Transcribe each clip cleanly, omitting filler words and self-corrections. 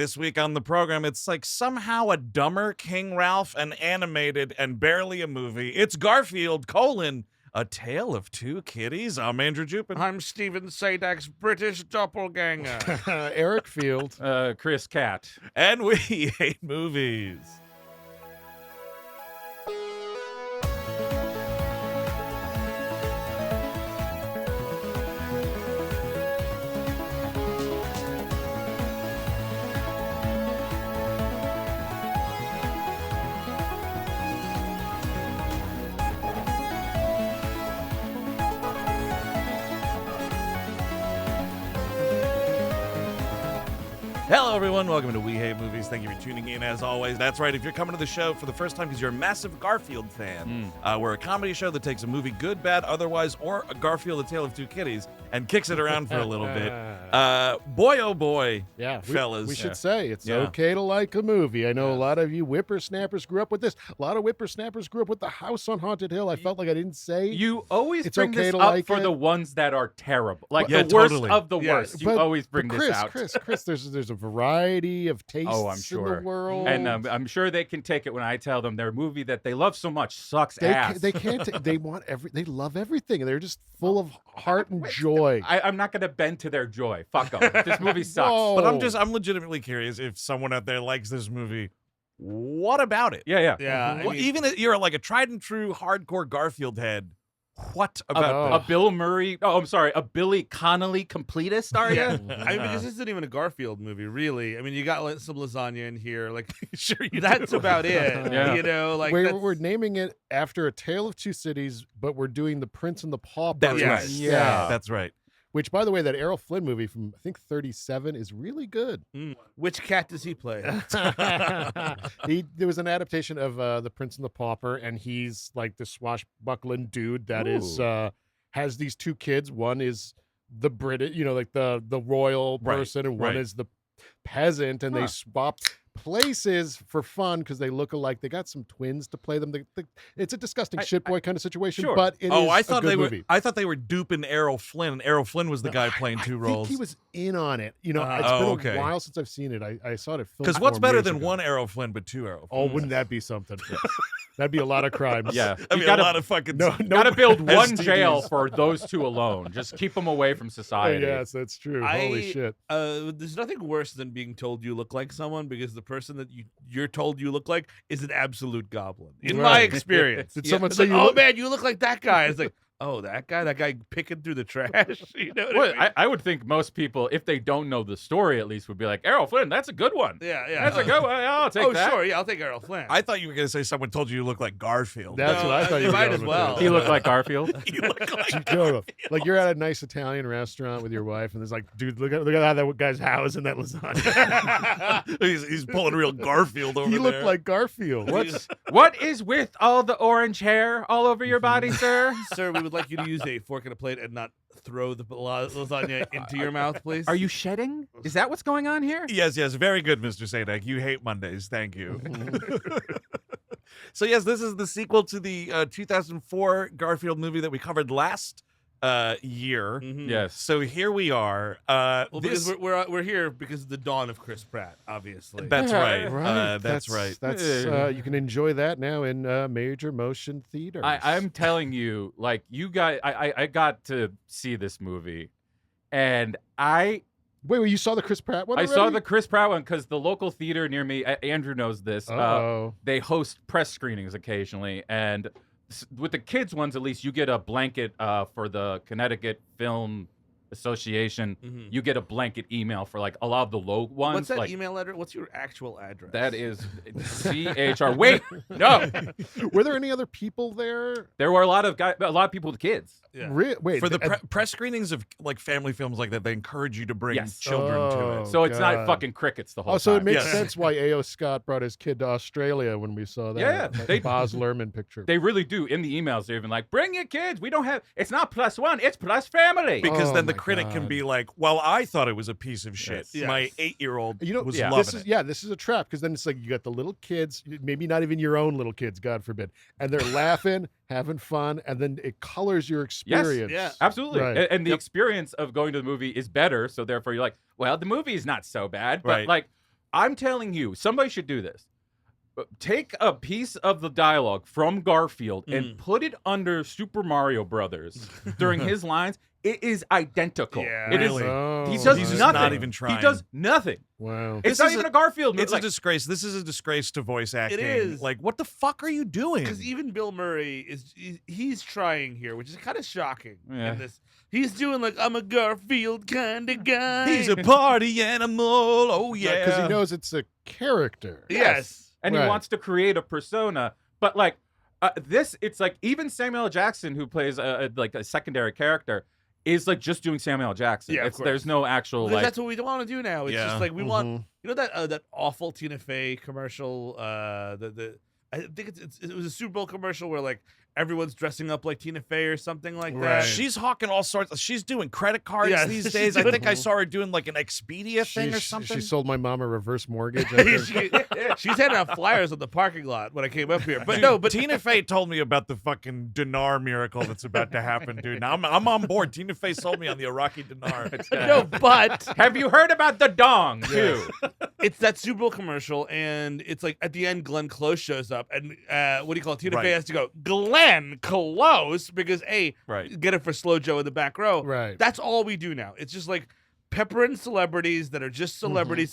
This week on the program, it's like somehow a dumber King Ralph, an animated and barely a movie. It's Garfield, A Tail of Two Kitties. I'm Andrew Jupin. I'm Stephen Sadek's British doppelganger. Eric Field. Chris Cat. And we hate movies. Hello, everyone. Welcome to We Hate Movies. Thank you for tuning in, as always. That's right. If you're coming to the show for the first time because you're a massive Garfield fan, we're a comedy show that takes a movie, good, bad, otherwise, or a Garfield, A Tail of Two Kitties, and kicks it around for a little bit. Boy, oh boy, fellas. We should say it's okay to like a movie. I know a lot of you whippersnappers grew up with this. A lot of whippersnappers grew up with The House on Haunted Hill. I felt like I didn't say. You always it's bring okay this to up like for it. the ones that are terrible. Like Yeah, the worst totally. of the worst. You always bring but this out. Chris, there's a variety of tastes Oh, I'm sure. in the world. And I'm sure they can take it when I tell them their movie that they love so much sucks ass. They can't. They want they love everything. They're just full of heart and joy. I'm not going to bend to their joy. Fuck them. This movie sucks. Whoa. But I'm legitimately curious if someone out there likes this movie. What about it? Yeah. Yeah, I Well, mean, even if you're like a tried and true hardcore Garfield head, what about A Bill Murray. Oh, I'm sorry. A Billy Connolly completist, are yeah. you? I mean, this isn't even a Garfield movie, really. I mean, you got some lasagna in here, like Sure you that's do. about it. Yeah. You know, like we're naming it after A Tale of Two Cities, but we're doing The Prince and the Pauper. That's Yes. right. Yeah. That's right. Which, by the way, that Errol Flynn movie from I think 37 is really good. Which cat does he play? There was an adaptation of The Prince and the Pauper, and he's like the swashbuckling dude that is has these two kids. One is the British, like the royal Right, person, and one right. is the peasant, and they swapped places for fun because they look alike. They got some twins to play them. It's a disgusting shitboy kind of situation, Sure. but it is I a thought good they were. movie. I thought they were duping Errol Flynn. Errol Flynn was the guy playing two I roles. think he was in on it. It's been okay. a while since I've seen it. I saw it at film. Because what's better than one Errol Flynn but two Errol Oh, Flynn? wouldn't that be something? That'd be a lot of crimes. Yeah. I You mean, gotta- a lot of fucking. Gotta build one STDs. jail for those two alone. Just keep them away from society. Yes, that's true. Holy shit. There's nothing worse than being told you look like someone because the person that you're told you look like is an absolute goblin. In my Right. experience. Did someone It's say like, you oh look- man, you look like that guy. It's like, oh, that guy picking through the trash. You know what Well, I mean? I would think most people, if they don't know the story, at least would be like, Errol Flynn, that's a good one. yeah. That's a good one. I'll take that. Sure. Yeah, I'll take Errol Flynn. I thought you were going to say someone told you look like Garfield. That's No, what I thought you you were might going as with well. this. He looked like Garfield. You look like Like you're at a nice Italian restaurant with your wife, and there's like, dude, look at how that guy's house and that lasagna. he's pulling real Garfield over He there. looked like Garfield. What is with all the orange hair all over your body, sir? Sir, we would like you to use a fork and a plate and not throw the lasagna into your mouth, please. Are you shedding? Is that what's going on here? Yes, very good, Mr. Sadek. You hate Mondays. Thank you. So, yes, this is the sequel to the 2004 Garfield movie that we covered last year. Mhm. Yes. So here we are. Well, This, because we're here because of the dawn of Chris Pratt, obviously. that's right. Right. That's right. That's you can enjoy that now in major motion theaters. I'm telling you, like, you guys, I got to see this movie, and Wait, you saw the Chris Pratt one? I saw already? the Chris Pratt one because the local theater near me, Andrew knows this, Uh-oh. they host press screenings occasionally, and with the kids ones, at least, you get a blanket for the Connecticut Film Association. Mhm. You get a blanket email for like a lot of the low ones. What's that like, email address? What's your actual address? That is CHR. Wait, no. Were there any other people there? There were a lot of people with kids. Yeah. Wait, For the press screenings of like family films like that, they encourage you to bring Yes. children to Oh. it. So it's not God. fucking crickets the whole Oh, so it time. makes Yes. sense why A.O. Scott brought his kid to Australia when we saw that. Yeah, that they- Baz Luhrmann picture. They really do. In the emails, they're even like, bring your kids. We don't have, it's not +1, it's plus family. Because Oh then the my critic can God. be like, well, I thought it was a piece of shit. Yes. My Yes. 8-year-old was yeah. loving it. This is a trap because then it's like you got the little kids, maybe not even your own little kids, God forbid, and they're laughing, having fun, and then it colors your experience. Yeah. Absolutely. Right. And the experience of going to the movie is better. So therefore, you're like, well, the movie is not so bad. But Right. like, I'm telling you, somebody should do this. Take a piece of the dialogue from Garfield and put it under Super Mario Brothers during his lines. It is identical. Yeah. It is. Really? Oh, He does He's just nothing. not even trying. He does nothing. Wow. It's not even a Garfield movie. It's a disgrace. This is a disgrace to voice acting. is. Like, what the fuck are you doing? Because even Bill Murray he's trying here, which is kind of shocking. Yeah. In this, he's doing like I'm a Garfield kind of guy. He's a party animal. Oh yeah. Because he knows it's a character. yes. and he Right. wants to create a persona. But like it's like even Samuel L. Jackson, who plays a secondary character, is like just doing Samuel L. Jackson. Yeah, of course. There's no actual Because like. that's what we want to do now. It's Yeah. just like we want, Mhm. you know that awful Tina Fey commercial. I think it was a Super Bowl commercial where like everyone's dressing up like Tina Fey or something like that. Right. She's hawking all sorts. She's doing credit cards Yeah, these she's days. I doing- think I saw her doing like an Expedia thing or something. She sold my mom a reverse mortgage. I think. She's handing out flyers on the parking lot when I came up here. But Dude, no, but Tina Fey told me about the fucking dinar miracle that's about to happen, dude. Now I'm on board. Tina Fey sold me on the Iraqi dinar. no, but Have you heard about the dong too? it's that Super Bowl commercial, and it's like at the end, Glenn Close shows up, and what do you call it? Tina Right. Fey has to go, Glenn Close, because Right. get it for Slow Joe in the back row. Right. That's all we do now. It's just like peppering celebrities that are just Mm-hmm.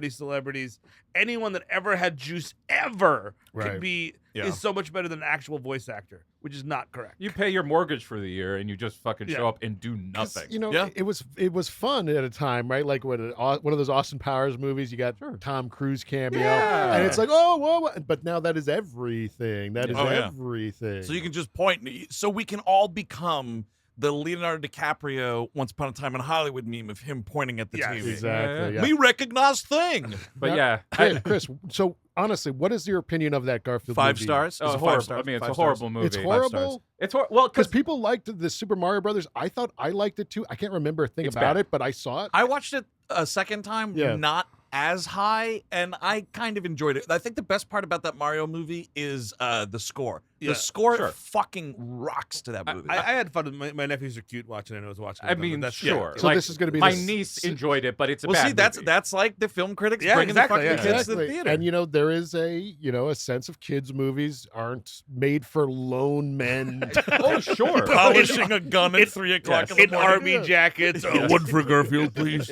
celebrities. Anyone that ever had juice ever Right. can be Yeah. is so much better than an actual voice actor, which is not correct. You pay your mortgage for the year and you just fucking Yeah. show up and do 'Cause, nothing. You know, Yeah. it was fun at a time, right? Like one of those Austin Powers movies. You got Tom Cruise cameo, Yeah. and it's like, oh, whoa, but now that is everything. That is Oh, yeah. everything. So you can just point. So we can all become the Leonardo DiCaprio Once Upon a Time in Hollywood meme of him pointing at the Yes. TV. exactly. Yeah. We recognize thing. But Now, yeah, Chris. So honestly, what is your opinion of that Garfield 5 movie? stars. oh, Is it horrible. 5 stars? I mean, it's 5 a stars? horrible movie. It's 5 stars. horrible. It's well Because because people liked the Super Mario Brothers. I thought I liked it too. I can't remember a thing It's about bad. it, but I saw it. I watched it a second time, Yeah. not as high, and I kind of enjoyed it. I think the best part about that Mario movie is the score. Yeah, The score sure. fucking rocks to that movie. I had fun. My nephews are cute watching it. I was watching it. I but mean, that's sure. So Like, this is gonna be my the niece enjoyed it, but it's a well, bad see, that's movie. that's like the film critics Yeah, bringing exactly, the fucking yeah. kids to the theater. And there is a sense of kids movies aren't made for lone men. Oh, sure. polishing a gun at 3 o'clock in the in morning. army jackets. One for Garfield, please.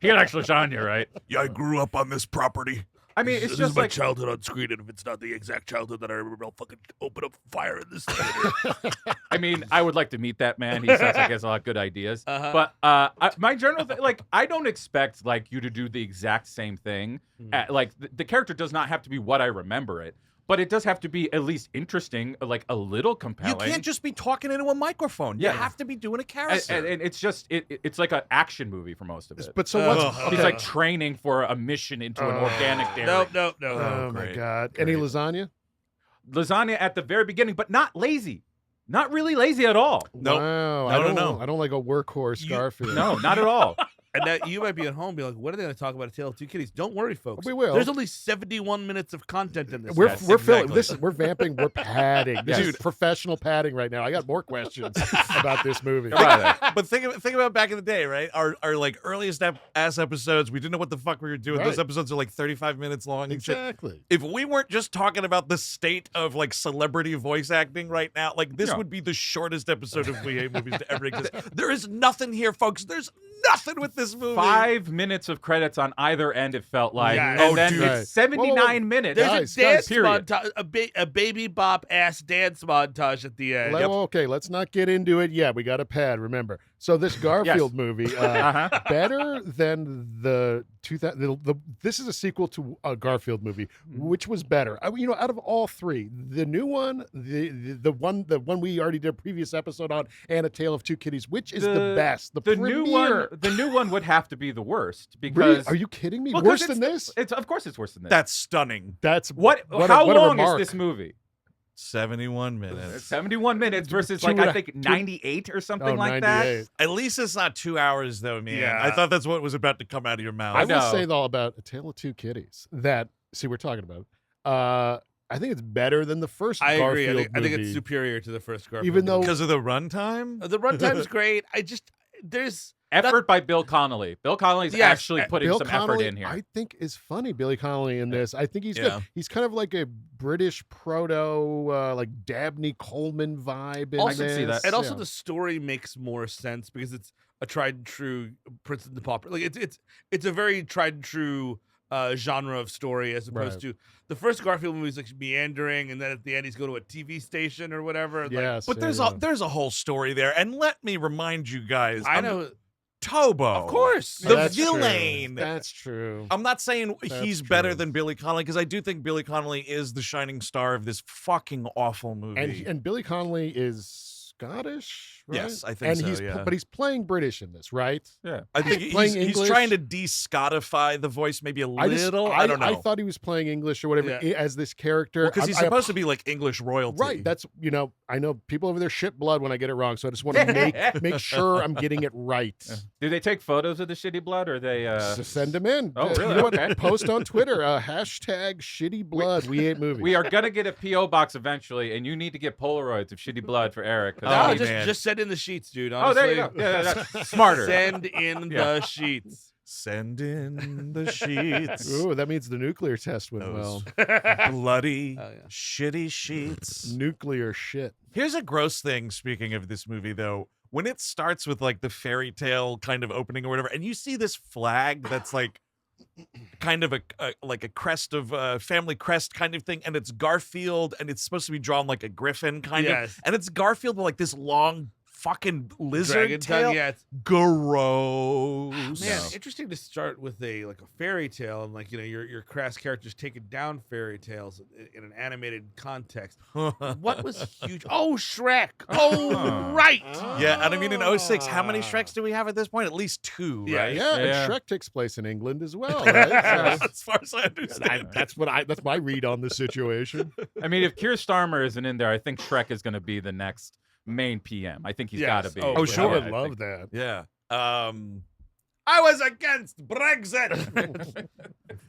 He'll actually shine you, right? Yeah, I grew up on this property. I mean, it's just like childhood on screen, and if it's not the exact childhood that I remember, I'll fucking open up fire in this theater. I mean, I would like to meet that man. He sounds like he has a lot of good ideas. Uh-huh. But my general thing, like, I don't expect like you to do the exact same thing. Like, the character does not have to be what I remember it, but it does have to be at least interesting, like a little You compelling. can't just be talking into a microphone. You Yeah. have to be doing a and, carousel. and it's just it's like an action movie for most of it. But so what's Ugh. He's like training for a mission into an organic dairy. No. Oh my great. god! Any lasagna? Lasagna at the very beginning, but not lazy. Not really lazy at all. Nope. Wow, No. I don't like a workhorse Garfield. No, not at all. And that you might be at home and be like, what are they going to talk about? A Tale of Two Kitties? Don't worry, folks. We will. There's only 71 minutes of content in this. We're Yes, we're filling exactly. this. We're vamping. We're padding. This is Yes. professional padding right now. I got more questions about this movie. Come on there. But think about back in the day, right? Our like earliest ass episodes, we didn't know what the fuck we were doing. Those Right. episodes are like 35 minutes long and shit. Exactly. If we weren't just talking about the state of like celebrity voice acting right now, like this Yeah. would be the shortest episode of We Hate Movies to ever exist. There is nothing here, folks. There's nothing with this movie. 5 minutes of credits on either end, it felt like. Yeah. And Oh, then dude. it's Right. 79 Whoa, whoa. minutes. There's Guys, a dance period. montage, a baby bop ass dance montage at the end. Okay, let's not get into it yet. We got a pad. Remember. So this Garfield movie, Uh-huh. better than the 2000. This is a sequel to a Garfield movie, which was better. Out of all three, the new one, the one we already did a previous episode on, and A Tale of Two Kitties, which is the best. The new one would have to be the worst Really? because Are you kidding me? Well, 'cause Worse it's than this? It's of course it's worse than this. That's stunning. That's what? a- How what a long is remark. this movie? 71 minutes. 71 minutes versus Two like and I a- think 98 or Oh, something like 98. At least it's not 2 hours, though, man. Yeah. I thought that's what was about to come out of your mouth. I will know. say though about A Tale of Two Kitties that we're talking about. I think it's better than the first I agree. Garfield I think it's movie. superior to the first Garfield. Even though- movie. Because of the runtime? The runtime's great. There's Effort by Bill Connolly. Bill Connolly's Yes, actually putting Bill some Connolly, effort in here. I think is funny. Billy Connolly in this. I think he's Yeah. good. He's kind of like a British proto, like Dabney Coleman vibe in I can see this. that. And also Yeah. the story makes more sense because it's a tried and true Prince and the Pauper. Like it's a very tried and true genre of story as opposed Right. to the first Garfield movie is like meandering, and then at the end he's going to a TV station or whatever. Like, Yes, But there's a whole story there, and let me remind you guys. I know, Tobo, of course. the That's true. villain. That's true. I'm not saying That's he's better true. than Billy Connolly because I do think Billy Connolly is the shining star of this fucking awful movie. And Billy Connolly is Scottish, right? Yes, I think and so, he's yeah. but he's playing British in this, right? Yeah. I think he's playing he's English. trying to de-Scotify the voice maybe a little. I don't know. I thought he was playing English or whatever as this character because he's supposed to be like English royalty. Right. That's I know people over there shit blood when I get it wrong, so I just want to make sure I'm getting it right. Do they take photos of the shitty blood, or they? So send them in. Oh, You really? know what? Okay. Post on Twitter. Hashtag shitty blood. We hate movies. We are gonna get a PO box eventually, and you need to get Polaroids of shitty blood for Eric. 'cause Oh, I No, need- man. just send in the sheets, dude. oh, Honestly. there you go. Yeah, that's smarter. Send in Yeah. the sheets. Send in the sheets. Ooh, that means the nuclear test went Those well. bloody, Oh, yeah. shitty sheets. Nuclear shit. Here's a gross thing, speaking of this movie, though. When it starts with like the fairy tale kind of opening or whatever, and you see this flag that's like kind of a like a crest of family crest kind of thing, and it's Garfield, and it's supposed to be drawn like a griffin kind of, Yes. and it's Garfield with like this long fucking lizard Dragon tail. tongue, yeah. Gross. Man, No. interesting to start with a fairy tale and like your crass characters taking down fairy tales in an animated context. What was huge? Oh, Shrek. Oh, right. Yeah, and I mean in 06, how many Shreks do we have at this point? At least 2, Yeah, right? Yeah, Yeah. and Shrek takes place in England as well, right? So As far as I understand. that's my read on the situation. I mean, if Keir Starmer isn't in there, I think Shrek is gonna be the next main PM. I think he's Yes. got to be. Oh, Oh, yeah, sure, I would I love think- that. Yeah. I was against Brexit.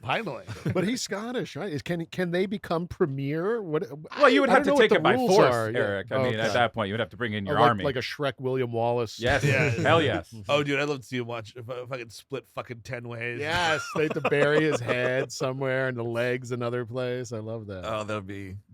Finally. But he's Scottish, right? Can they become premier? What? Well, you would I have don't to know take what it the by rules force, are. Yeah. Eric. I mean, Okay. at that point, you would have to bring in your like, army. like a Shrek William Wallace. Yes. Yeah. Hell yes. Oh, dude, I'd love to see him watch if I could split fucking 10 ways. Yes, they have to bury his head somewhere and the legs another place. I love that. Oh, that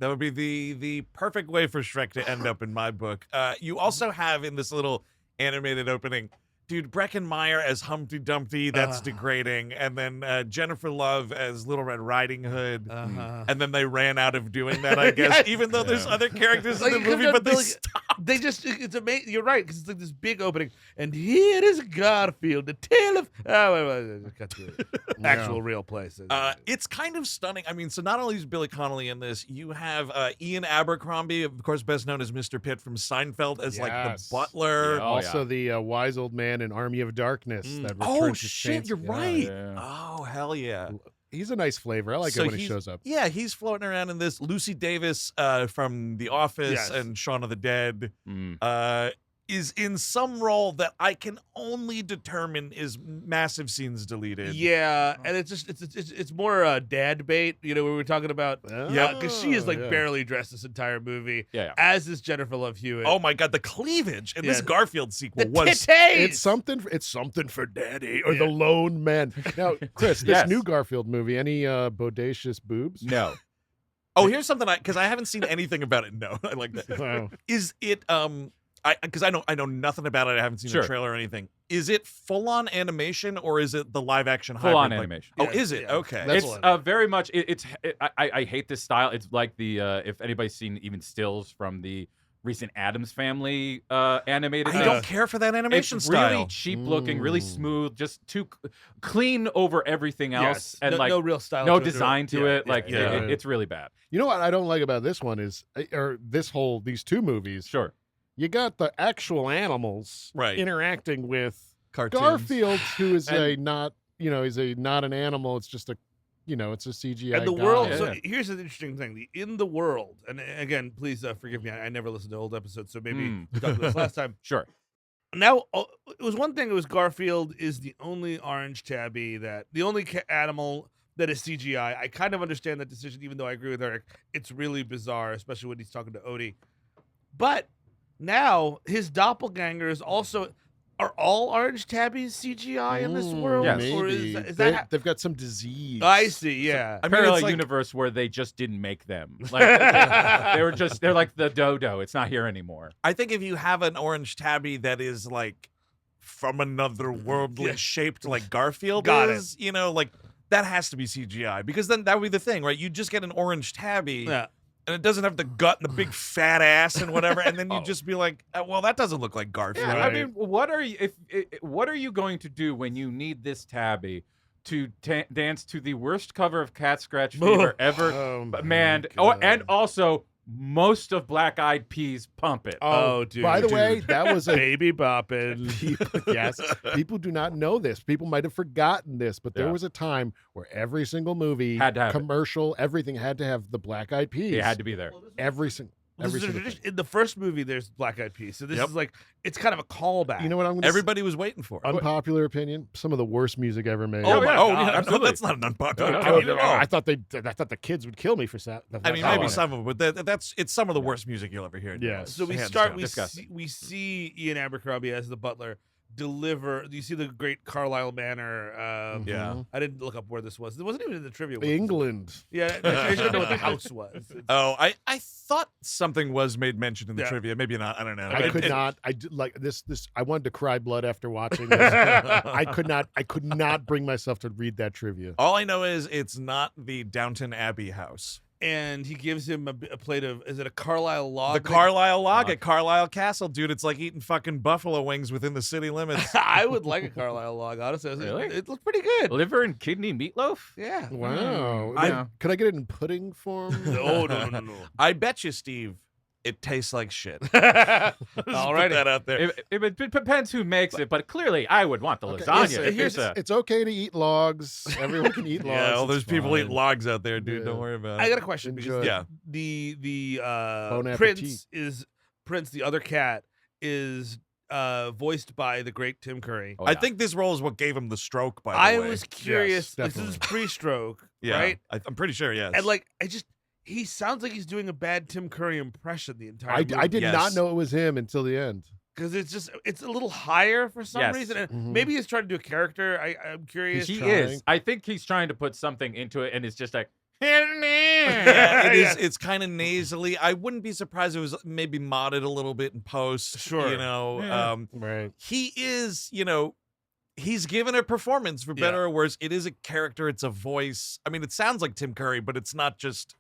would be the perfect way for Shrek to end up in my book. You also have in this little animated opening, dude, Breckenmeyer as Humpty Dumpty, that's degrading, and then Jennifer Love as Little Red Riding Hood, Uh-huh. and then they ran out of doing that, I guess. Yes. Even though there's other characters Like, in the you movie, could've but they done, stopped. They just, it's amazing. You're right, because it's like this big opening. And here is Garfield, the tale of. Oh, wait, cut to the actual real place. It's kind of stunning. I mean, so not only is Billy Connolly in this, you have Ian Abercrombie, of course, best known as Mr. Pitt from Seinfeld, as like the Yes. butler. Yeah. Oh, Also, the wise old man in Army of Darkness. That Oh returns his shit, fancy- you're Yeah. right. Yeah. Oh hell yeah. He's a nice flavor. I like So it when he he's- shows up. Yeah, he's floating around in this. Lucy Davis from The Office Yes. and Shaun of the Dead Mm. is in some role that I can only determine is massive scenes deleted. Yeah, and it's just it's more dad bait, you know, we were talking about. Yeah. Because she is like yeah. barely dressed this entire movie, Yeah. as is Jennifer Love Hewitt. Oh my god, the cleavage in this Yeah. Garfield sequel the was titties! It's something for daddy or Yeah. the lone man. Now, Chris, this Yes. new Garfield movie, any bodacious boobs? No. Oh, here's something because I haven't seen anything about it. No, I like that. Wow. Is it because I know nothing about it. I haven't seen Sure. the trailer or anything. Is it full on animation or is it the live action Full on hybrid, like- animation. Oh, Yeah, is it? yeah. Okay. That's It's very much. I hate this style. It's like the if anybody's seen even stills from the recent Addams Family animated. I things. don't care for that animation It's style. really cheap looking, really Mm. smooth, just too clean over everything else, Yes, and no, like no real style, no to design to Yeah, it. Like yeah. it's really bad. You know what I don't like about this one is, or these two movies, Sure. you got the actual animals Right. interacting with Cartoons. Garfield, who is And- not an animal. It's just it's a CGI. And the guy. world. Yeah. So here's an interesting thing: in the world, and again, please forgive me. I never listened to old episodes, so maybe we talked about this last time. Sure. Now, it was one thing. It was Garfield is the only orange tabby the only animal that is CGI. I kind of understand that decision, even though I agree with Eric. It's really bizarre, especially when he's talking to Odie. But now his doppelganger is also Are all orange tabbies CGI in this world? Yes. Or Maybe. is that They've got some disease. I see, yeah. I mean, Parallel it's like, universe where they just didn't make them. Like they're like the dodo. It's not here anymore. I think if you have an orange tabby that is like from another worldly Yeah. shaped like Garfield Got it. is, like that has to be CGI because then that would be the thing, right? You just get an orange tabby Yeah. and it doesn't have the gut and the big fat ass and whatever, and then you Oh. just be like, well, that doesn't look like Garfield. Yeah, Right. I mean, what are you what are you going to do when you need this tabby to dance to the worst cover of Cat Scratch Fever ever? Oh, But my man, God. and also most of Black Eyed Peas Pump It. Oh, dude. By the way, dude. that was a Baby bopping. yes. People do not know this. People might have forgotten this, but there Yeah. was a time where every single movie, Had to have it. commercial, everything had to have the Black Eyed Peas. It had to be there. Every single. This Every is a single tradition. thing. In the first movie, there's Black Eyed Peas. So this Yep. is like, it's kind of a callback. You know what I'm going to Everybody was waiting for it. Unpopular opinion. Some of the worst music ever made. Oh, yeah, my, God, no, absolutely. that's not an unpopular No, no, opinion no, at all. I thought the kids would kill me for that. I mean, maybe some of it, but it's some of the worst music you'll ever hear. Yes. So we Hands start. down. Disgusting. We see Ian Abercrombie as the butler deliver. You see the great Carlisle Manor. Yeah. I didn't look up where this was. It wasn't even in the trivia. was it? England. Yeah, I just didn't know what the house was. It's- Oh, I thought something was made mention in the Yeah. trivia. Maybe not. I don't know. I could not. I did, like this. I wanted to cry blood after watching this. I could not. I could not bring myself to read that trivia. All I know is it's not the Downton Abbey house. And he gives him a plate of. Is it a Carlisle log? The Carlisle log at Carlisle Castle, dude. It's like eating fucking buffalo wings within the city limits. I would like a Carlisle log. Honestly, Really? It looked pretty good. Liver and kidney meatloaf? Yeah. Wow. I- Could I get it in pudding form? No. I bet you, Steve, it tastes like shit. All Put right. that out there. It depends who makes it, but clearly I would want the Okay, lasagna. listen, If here's- it's a- it's okay to eat logs. Everyone can eat logs. Yeah, well, there's it's people eating fine. logs out there, dude. Yeah. Don't worry about I it. got a question because Enjoy. Yeah. the Bon Prince appetit. Prince, the other cat, is voiced by the great Tim Curry. Oh, I yeah. think this role is what gave him the stroke, by the I way. was curious. Yes, this is definitely. pre-stroke, yeah, right? I'm pretty sure, yes. And like, he sounds like he's doing a bad Tim Curry impression the entire movie. I did Yes. not know it was him until the end. because it's a little higher for some Yes. reason. And Mhm. maybe he's trying to do a character. I'm curious. he trying. is. I think he's trying to put something into it, and it's just like, yeah, it is. Yeah. It's kind of nasally. I wouldn't be surprised if it was maybe modded a little bit in post. Sure. You know, Yeah. Right. he is. He's given a performance for better or worse. It is a character. It's a voice. I mean, it sounds like Tim Curry, but it's not just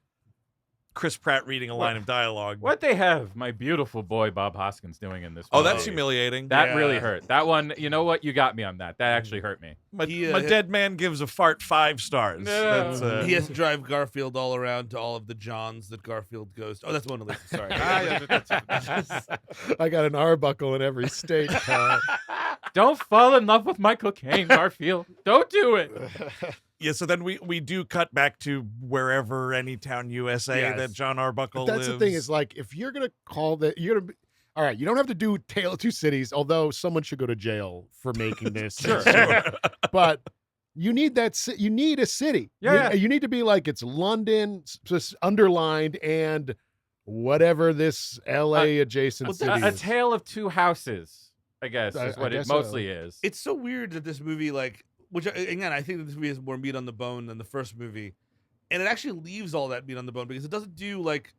Chris Pratt reading a line of dialogue. what they have my beautiful boy Bob Hoskins doing in this Oh, movie. that's humiliating. That really Yeah. hurt. That one, you know what? You got me on that. That actually hurt me. my, He, my dead man gives a fart 5 stars. No. That's, He has to drive Garfield all around to all of the Johns that Garfield goes to. Oh, that's Mona Lisa. Sorry. I got an Arbuckle in every state. pal. Don't fall in love with my cocaine, Garfield. Don't do it. yeah. So then we do cut back to wherever, any town, USA Yes. that Jon Arbuckle But that's lives. the thing is like if you're gonna call that you're gonna be, all right. You don't have to do Tail of Two Cities, although someone should go to jail for making this. Sure. But you need you need a city. Yeah. You need to be like it's London, just underlined, and whatever this LA adjacent well, city A is. tale of two houses, I guess, I- is I what it guess so. mostly is. It's so weird that this movie, like, which again, I think that this movie has more meat on the bone than the first movie, and it actually leaves all that meat on the bone because it doesn't do like,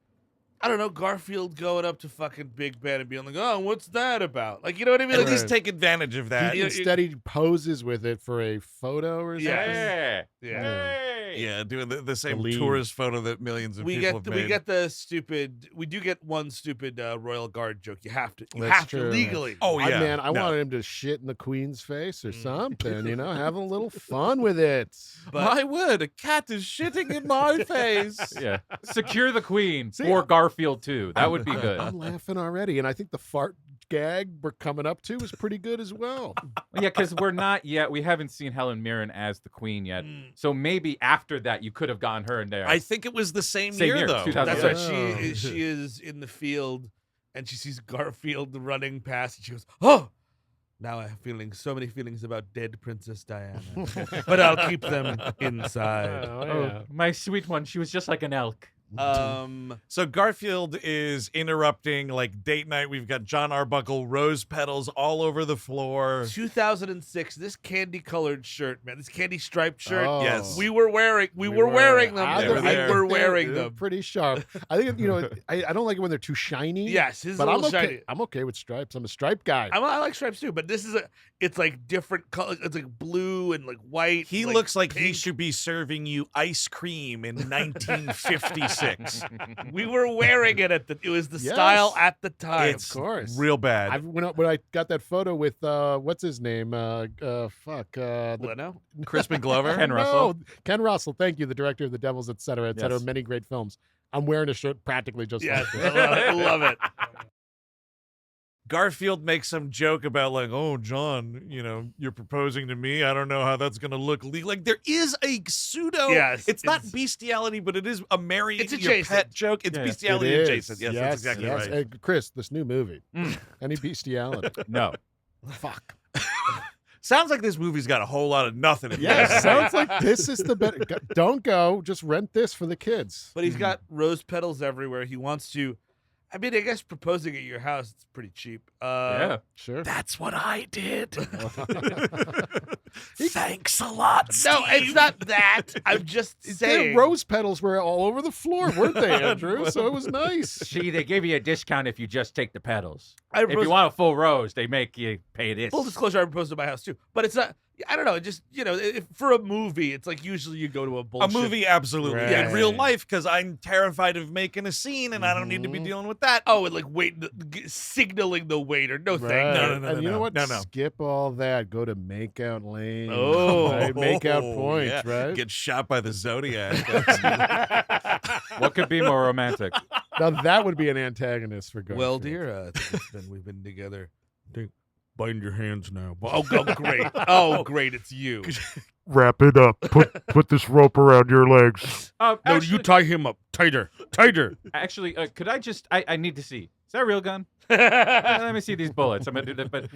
I don't know, Garfield going up to fucking Big Ben and being like, "Oh, what's that about?" Like, you know what I mean? At Like, Right. least take advantage of that. He instead he poses with it for a photo or something. Yeah. yeah. Yeah. Hey. Yeah, doing the same lean. tourist photo that millions of we people get have we made. get the stupid. We do get one stupid Royal Guard joke. You have to. You That's have true. to legally. Oh yeah, Man, I no. wanted him to shit in the Queen's face or Mm. something, having a little fun with it. But- My word, a cat is shitting in my face. Yeah. Secure the queen See, for Garfield too. That would be good. I'm laughing already, and I think the fart gag we're coming up to is pretty good as well. Yeah, because we haven't seen Helen Mirren as the queen yet. Mm. So maybe after that you could have gotten her in there. I think it was the same, Same year year, though. 2000. That's Yeah. right. She is in the field, and she sees Garfield running past, and she goes, "Oh, now I'm feeling so many feelings about dead Princess Diana, but I'll keep them inside." Oh, Oh, my sweet one, she was just like an elk. So Garfield is interrupting like date night. We've got Jon Arbuckle, rose petals all over the floor. 2006. This candy colored shirt, man. This candy striped shirt. Oh. Yes. We were wearing them. They were there. We were wearing They're them. pretty sharp. I think I don't like it when they're too shiny. Yes, his is but a I'm little okay. shiny. I'm okay with stripes. I'm a stripe guy. I like stripes too, but this is it's like different colors. It's like blue and like white. He like looks like he pink. should be serving you ice cream in 1956. We were wearing it it was the Yes. style at the time. It's of course. real bad. When I got that photo with what's his name? Leno? Crispin Glover. Ken No, Russell. Ken Russell. Thank you, the director of The Devils, et cetera, Yes. many great films. I'm wearing a shirt practically just Yes, like this. I love it. Garfield makes some joke about like, oh, John, you're proposing to me. I don't know how that's gonna look. Like there is a pseudo. Yes, it's not bestiality, but it is a marry It's your adjacent. pet joke. It's Yeah. bestiality It is. adjacent. Yes, that's exactly yes. right. Chris, this new movie. Mm. Any bestiality? No. Fuck. Sounds like this movie's got a whole lot of nothing in Yeah, it. sounds like this is the better. Don't go. Just rent this for the kids. But he's got rose petals everywhere. He wants to. I mean, I guess proposing at your house it's pretty cheap. Yeah. Sure. That's what I did. Thanks a lot, Steve. No, it's not that. I'm just Their saying. rose petals were all over the floor, weren't they, Andrew? So it was nice. See, they give you a discount if you just take the petals. I If proposed- you want a full rose, they make you pay this. Full disclosure, I proposed at my house too. But it's not. I don't know. Just for a movie, it's like usually you go to a A bullshit. movie, absolutely. Right. In real life, because I'm terrified of making a scene and I don't need to be dealing with that. Oh, and like signaling the waiter. No, thank Right. you. No, And you know no. what? No, no. Skip all that. Go to Makeout Lane. Oh. Right? Makeout Point, yeah. right? Get shot by the Zodiac. What could be more romantic? Now that would be an antagonist for Garfield. Well, dear, I think we've been together. Bind your hands now. Oh, great. Oh, great. It's you. Wrap it up. Put this rope around your legs. No, you tie him up. Tighter. Actually, could I just? I need to see. Is that a real gun? Let me see these bullets. I'm gonna do that. But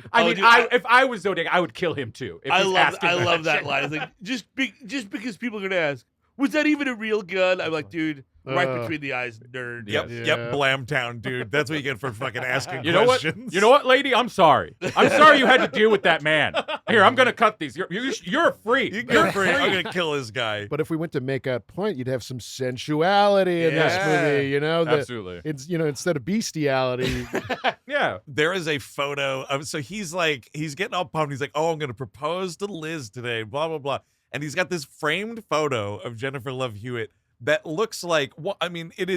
if I was Zodiac, I would kill him too. If I he's love asking that shit. line. It's like just because people are gonna ask, was that even a real gun? I'm like, dude, right between the eyes, nerd. Yep, Yeah. yep, Blamtown, dude. That's what you get for fucking asking You know what? questions. You know what, lady? I'm sorry. I'm sorry you had to deal with that man. Here, I'm gonna cut these. You're free. You go for it. I'm gonna kill this guy. But if we went to Makeout Point, you'd have some sensuality in this Yeah. movie. Absolutely. It's instead of bestiality. Yeah. There is a photo of so he's getting all pumped. He's like, oh, I'm gonna propose to Liz today. Blah blah blah. And he's got this framed photo of Jennifer Love Hewitt that looks like it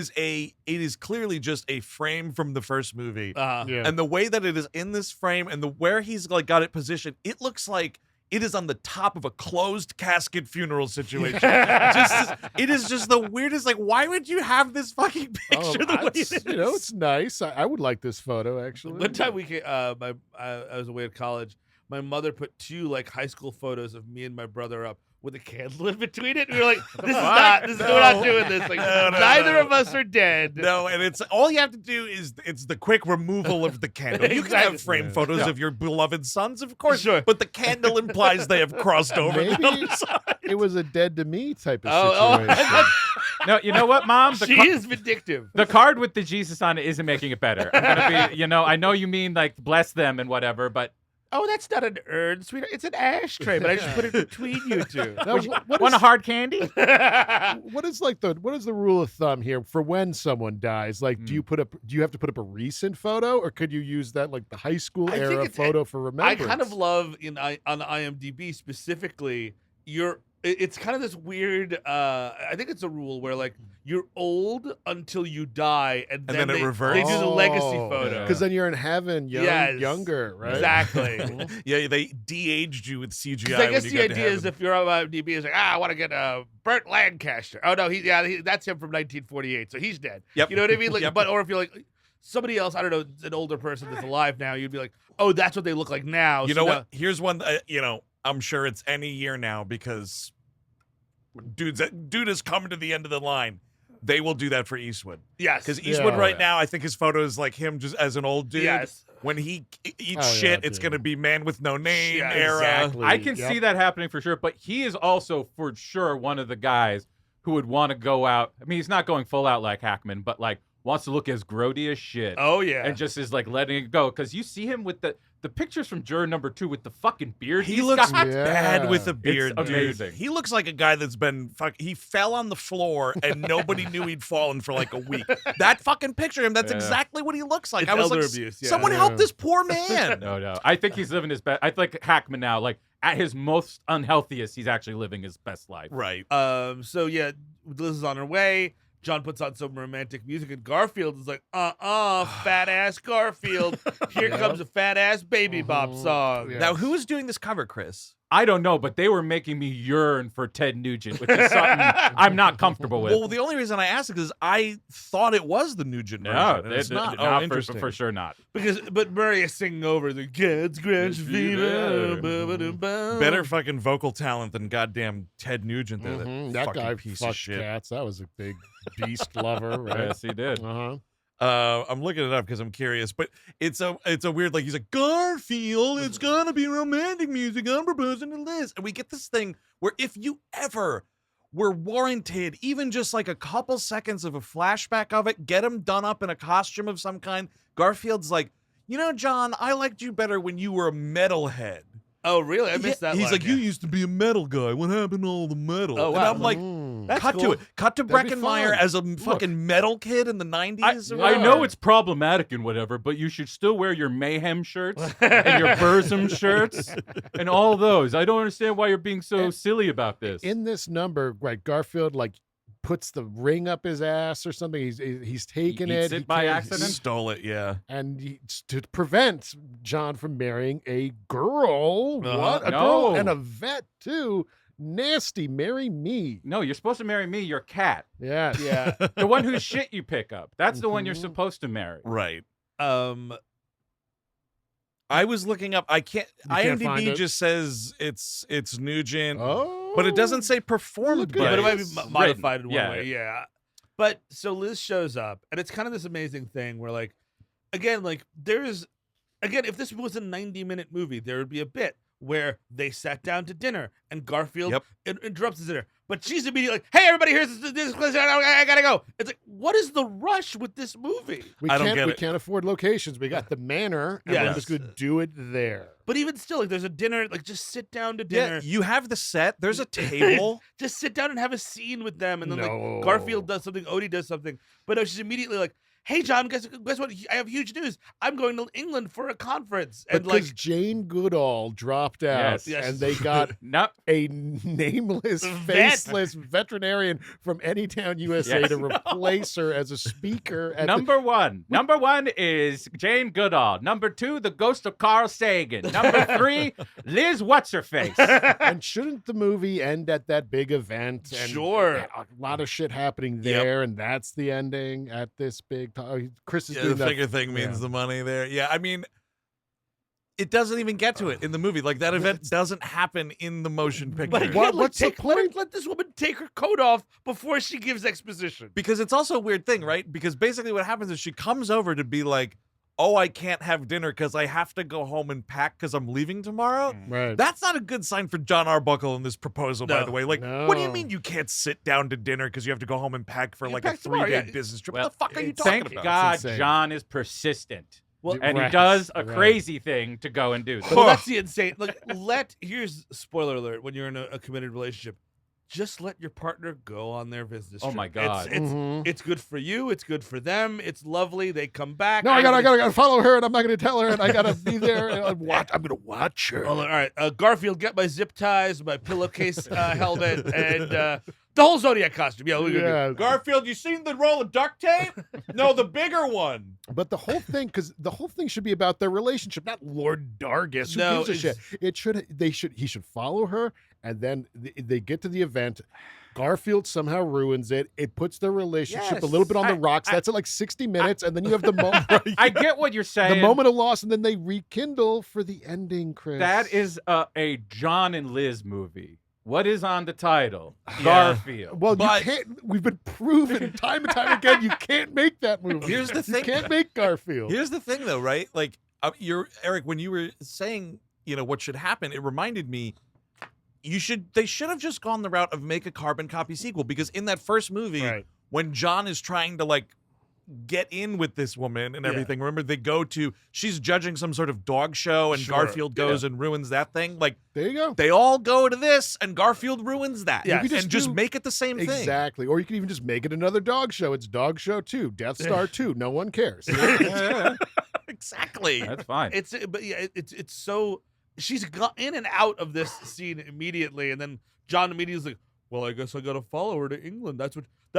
is clearly just a frame from the first movie. Yeah. And the way that it is in this frame and where he's like got it positioned, it looks like it is on the top of a closed casket funeral situation. It is just the weirdest. Like, why would you have this fucking picture the way it is? It's nice. I would like this photo actually. One time we came, I was away at college. My mother put two like high school photos of me and my brother up with a candle in between it. We were like, we're not doing this. Like, neither of us are dead. No, and it's all you have to do is it's the quick removal of the candle. You can Exactly. have framed photos of your beloved sons, of course, Sure. but the candle implies they have crossed over Maybe the other side. it was a dead to me type of Oh, situation. No, you know what, Mom? She is vindictive. The card with the Jesus on it isn't making it better. I'm gonna be, I know you mean like bless them and whatever, but Oh, that's not an urn, sweetheart. It's an ashtray, but I just put it between you two. Now, what want a is- hard candy? what is the rule of thumb here for when someone dies? Like, do you have to put up a recent photo, or could you use that like the high school I think era it's- photo for I remembrance? kind of love on IMDb specifically. It's kind of this weird. I think it's a rule where like you're old until you die, and then it they reverts? do the legacy photo. because then you're in heaven, Yes. younger, right? Exactly. Yeah, they de-aged you with CGI. 'Cause I guess when the you got to idea is heaven. if you're on IMDb, is like, I want to get Burt Lancaster. Oh no, that's him from 1948, so he's dead. Yep. You know what I mean? Like, Yep. but or if you're like somebody else, I don't know, an older person that's alive now, you'd be like, oh, that's what they look like now. You So know now- what? Here's one. I'm sure it's any year now because dude is coming to the end of the line. They will do that for Eastwood Yes. because Eastwood Yeah. right now, I think his photo is like him just as an old dude. Yes. When he eats Oh, yeah, shit, it's dude. gonna be man with no name Yeah, era. exactly. I can Yep. see that happening for sure, but he is also for sure one of the guys who would want to go out. I mean, he's not going full out like Hackman, but like wants to look as grody as shit. Oh yeah. And just is like letting it go. Because you see him with the pictures from juror number 2 with the fucking beard. He he's looks got. bad with a beard, It's amazing. dude. He looks like a guy that's been he fell on the floor and nobody knew he'd fallen for like a week. That fucking picture of him, that's exactly what he looks like. It's I was elder like, abuse, yeah. someone help this poor man. No. I think he's living his best. I think Hackman now, like at his most unhealthiest, he's actually living his best life. Right. So yeah, Liz is on her way. John puts on some romantic music, and Garfield is like, fat ass Garfield. Here comes a fat ass Baby Bop song. Yeah. Now, who is doing this cover, Chris? I don't know, but they were making me yearn for Ted Nugent, which is something I'm not comfortable with. Well, the only reason I asked is because I thought it was the Nugent version. and it's not. Oh, interesting. for sure not. But Murray is singing over the God's Grudge Fever. Better fucking vocal talent than goddamn Ted Nugent there. That fucking guy piece of fucked shit. cats. That was a big beast lover, right? Yes, he did. Uh-huh. I'm looking it up because I'm curious, but it's a weird, like, he's like, Garfield, it's gonna be romantic music, I'm proposing to Liz. And we get this thing where if you ever were warranted even just like a couple seconds of a flashback of it, get him done up in a costume of some kind, Garfield's like, you know, John, I liked you better when you were a metalhead. Oh, really? I missed that He's line, like, yeah. you used to be a metal guy. What happened to all the metal? Oh, And wow. I'm like, That's cut cool. to it. Cut to That'd be Breckenmeyer fun. as a fucking metal kid in the 90s. I know it's problematic and whatever, but you should still wear your Mayhem shirts and your Burzum shirts and all those. I don't understand why you're being so silly about this. In this number, right, Garfield like puts the ring up his ass or something. He's taken He eats it. it He by can't- accident? Stole it, yeah. And to prevent John from marrying a girl. What? A No. girl and a vet, too. Nasty. Marry me. No, you're supposed to marry me, your cat. Yeah. Yeah. The one whose shit you pick up. That's the one you're Mhm. supposed to marry. Right. I was looking up. I can't. You can't find IMDb it? just says it's Nugent, Oh. but it doesn't say performed Look by. at But it might be It's modified in one Yeah. way. Yeah. But so Liz shows up, and it's kind of this amazing thing where, like, again, if this was a 90-minute movie, there would be a bit where they sat down to dinner and Garfield interrupts the dinner. But she's immediately like, hey, everybody, here's this. I gotta go. It's like, what is the rush with this movie? I don't get We it. can't afford locations. We got the manor, and we're Yes. just going to do it there. But even still, like, there's a dinner, like, just sit down to Yeah, dinner. you have the set. There's a table. Just sit down and have a scene with them. And then, No. like, Garfield does something, Odie does something. But no, she's immediately like, hey, John, guess what? I have huge news. I'm going to England for a conference. And, Because like, Jane Goodall dropped out, Yes. and they got No, a nameless, Vet. faceless veterinarian from Anytown, USA Yes. to replace her as a speaker. At Number one is Jane Goodall. Number 2, the ghost of Carl Sagan. Number 3, Liz What's-Her-Face. and shouldn't the movie end at that big event? And Sure. a lot of shit happening there, and that's the ending at this big time. Chris is Yeah, doing the that. finger thing means yeah. the money there. Yeah, I mean, it doesn't even get to it in the movie. Like, that event doesn't happen in the motion picture. But again, What- like, what's the point? let this woman take her coat off before she gives exposition. Because it's also a weird thing, right? Because basically what happens is she comes over to be like, oh, I can't have dinner because I have to go home and pack because I'm leaving tomorrow. Right. That's not a good sign for Jon Arbuckle in this proposal, by No. the way. Like, what do you No. mean you can't sit down to dinner because you have to go home and pack for You like a pack tomorrow, 3-day yeah. business trip? Well, What the fuck are you talking Thank about? God insane. John is persistent. Well, And he Right, does a right. crazy thing to go and do this. Well, that's the insane. Look, here's spoiler alert: when you're in a committed relationship, just let your partner go on their business. Oh trip. my God. Mhm. It's good for you. It's good for them. It's lovely. They come back. No, I gotta follow her, and I'm not gonna tell her, and I gotta be there. And I'm gonna watch her. Well, all right, Garfield, get my zip ties, my pillowcase helmet, and the whole Zodiac costume. Yeah, we're good. Garfield, you seen the roll of duct tape? No, the bigger one. But the whole thing, because the whole thing should be about their relationship, not Lord Dargis. Who No, gives a shit? He should follow her, and then they get to the event. Garfield somehow ruins it. It puts their relationship a little bit on the rocks. That's at like 60 minutes, and then you have the moment, I get what you're saying. the moment of loss, and then they rekindle for the ending. Chris, That is a John and Liz movie. What is on the title? Garfield. well, but- you can't. We've been proven time and time again you can't make that movie. Here's the You thing. can't make Garfield. Here's the thing, though, right? Like, you're Eric. When you were saying, what should happen, it reminded me. they should have just gone the route of make a carbon copy sequel, because in that first movie, Right. when Jon is trying to like get in with this woman and everything, remember she's judging some sort of dog show, and Sure. Garfield goes and ruins that thing. Like, There you go. they all go to this, and Garfield ruins that. Yeah, you and just make it the same thing. Exactly. Or you can even just make it another dog show. It's Dog Show 2, Death Star 2. No one cares. Yeah, Exactly. that's fine. It's so she's got in and out of this scene immediately, and then Jon immediately is like, "Well, I guess I got to follow her to England. That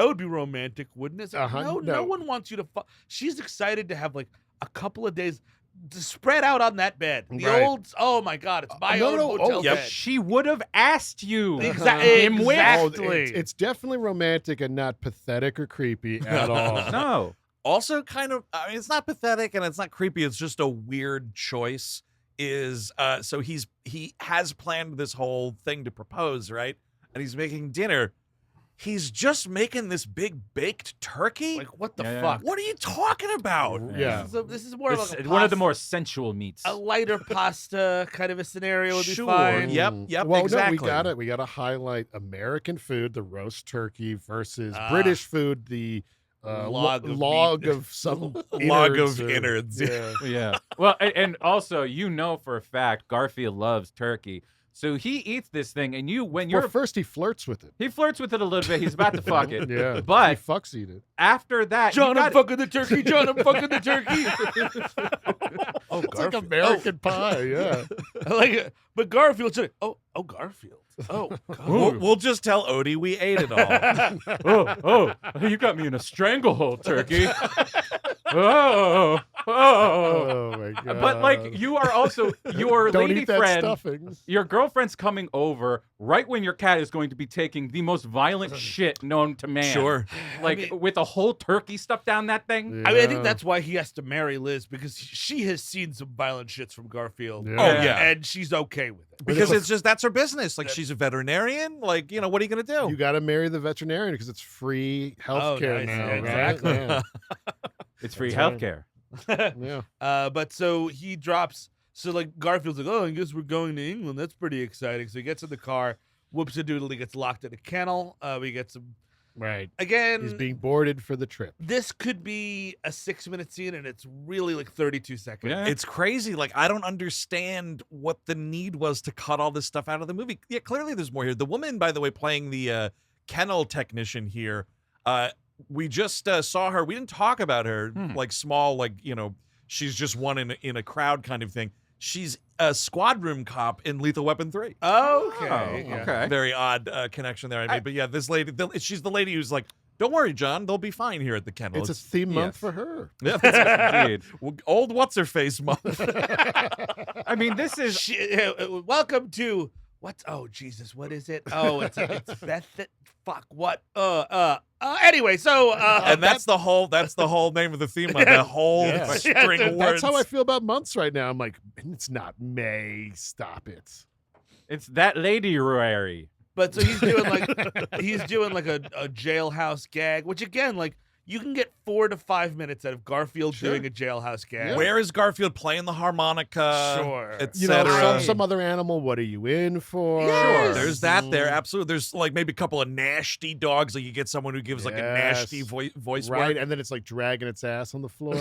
would be romantic, wouldn't it?" It's like, no No. one wants you to. She's excited to have like a couple of days to spread out on that bed. The Right. old, oh my God, it's my no, own no, hotel oh, yep. bed. She would have asked you. Exactly. Him with. Exactly. It's definitely romantic and not pathetic or creepy at all. No. Also, kind of, I mean, it's not pathetic and it's not creepy. It's just a weird choice. So he has planned this whole thing to propose, right? And he's making dinner. He's just making this big baked turkey. Like, what the Yeah, yeah. fuck? What are you talking about? Yeah. This is more of It's like one of the more sensual meats. a lighter pasta kind of a scenario would be Sure. fine. Yep, Well, exactly. no, we got to highlight American food, the roast turkey, versus Ah. British food, the Log of log meat. of some Log innards of or- innards. Yeah. Yeah. Well, and also, you know for a fact Garfield loves turkey. So he eats this thing, and when you're Well, first he flirts with it. he flirts with it a little bit. He's about to fuck it. Yeah. But he fucks eat it. after that, John, you I'm gotta- fucking the turkey. John, I'm fucking the turkey. Oh, It's like Garfield. American Pie. Yeah. I like it. But Garfield's like, oh, Garfield. Oh, God. We'll just tell Odie we ate it all. oh, you got me in a stranglehold, turkey. oh. Oh my god. But like, you are also your Don't lady eat that friend. stuffing. Your girlfriend's coming over right when your cat is going to be taking the most violent shit known to man. Sure. Like I mean- with a whole turkey stuffed down that thing. I mean, I think that's why he has to marry Liz, because she has seen some violent shits from Garfield. Yeah. Oh, yeah. And she's okay with it. Because it's just, that's her business. Like, she's a veterinarian. Like, what are you going to do? You got to marry the veterinarian because it's free health care nice. now. Yeah, right? exactly. Yeah. It's free That's right. healthcare. Yeah. But so he drops. So like Garfield's like, oh, I guess we're going to England. That's pretty exciting. So he gets in the car. Whoops a doodle. He gets locked in a kennel. We get some Right. again. He's being boarded for the trip. This could be a 6-minute scene, and it's really like 32 seconds. Yeah. It's crazy. Like, I don't understand what the need was to cut all this stuff out of the movie. Yeah, clearly there's more here. The woman, by the way, playing the kennel technician here, we just saw her. We didn't talk about her, like small, like, she's just one in a crowd kind of thing. She's a squad room cop in Lethal Weapon 3. Okay. Oh, yeah. okay. Very odd connection there. I mean, but yeah, this lady, she's the lady who's like, don't worry, John, they'll be fine here at the kennel. It's a theme month yes. for her. Yeah, that's Indeed. old what's-her-face month. I mean, this is Welcome to what's? Oh Jesus, what is it? Oh, it's Beth. Fuck what? Anyway, so And that's the whole name of the theme month. That whole Yeah. string of words. That's how I feel about months right now. I'm like, it's not May. Stop it. it's that lady Roary. But so he's doing like a jailhouse gag, which again, like you can get 4 to 5 minutes out of Garfield Sure. doing a jailhouse gag. Yeah. Where is Garfield playing the harmonica? Sure. You know, etc. some other animal. What are you in for? Yes. There's that there. Absolutely. There's like maybe a couple of nasty dogs. Like you get someone who gives like a nasty Yes. voice Right, work. and then it's like dragging its ass on the floor.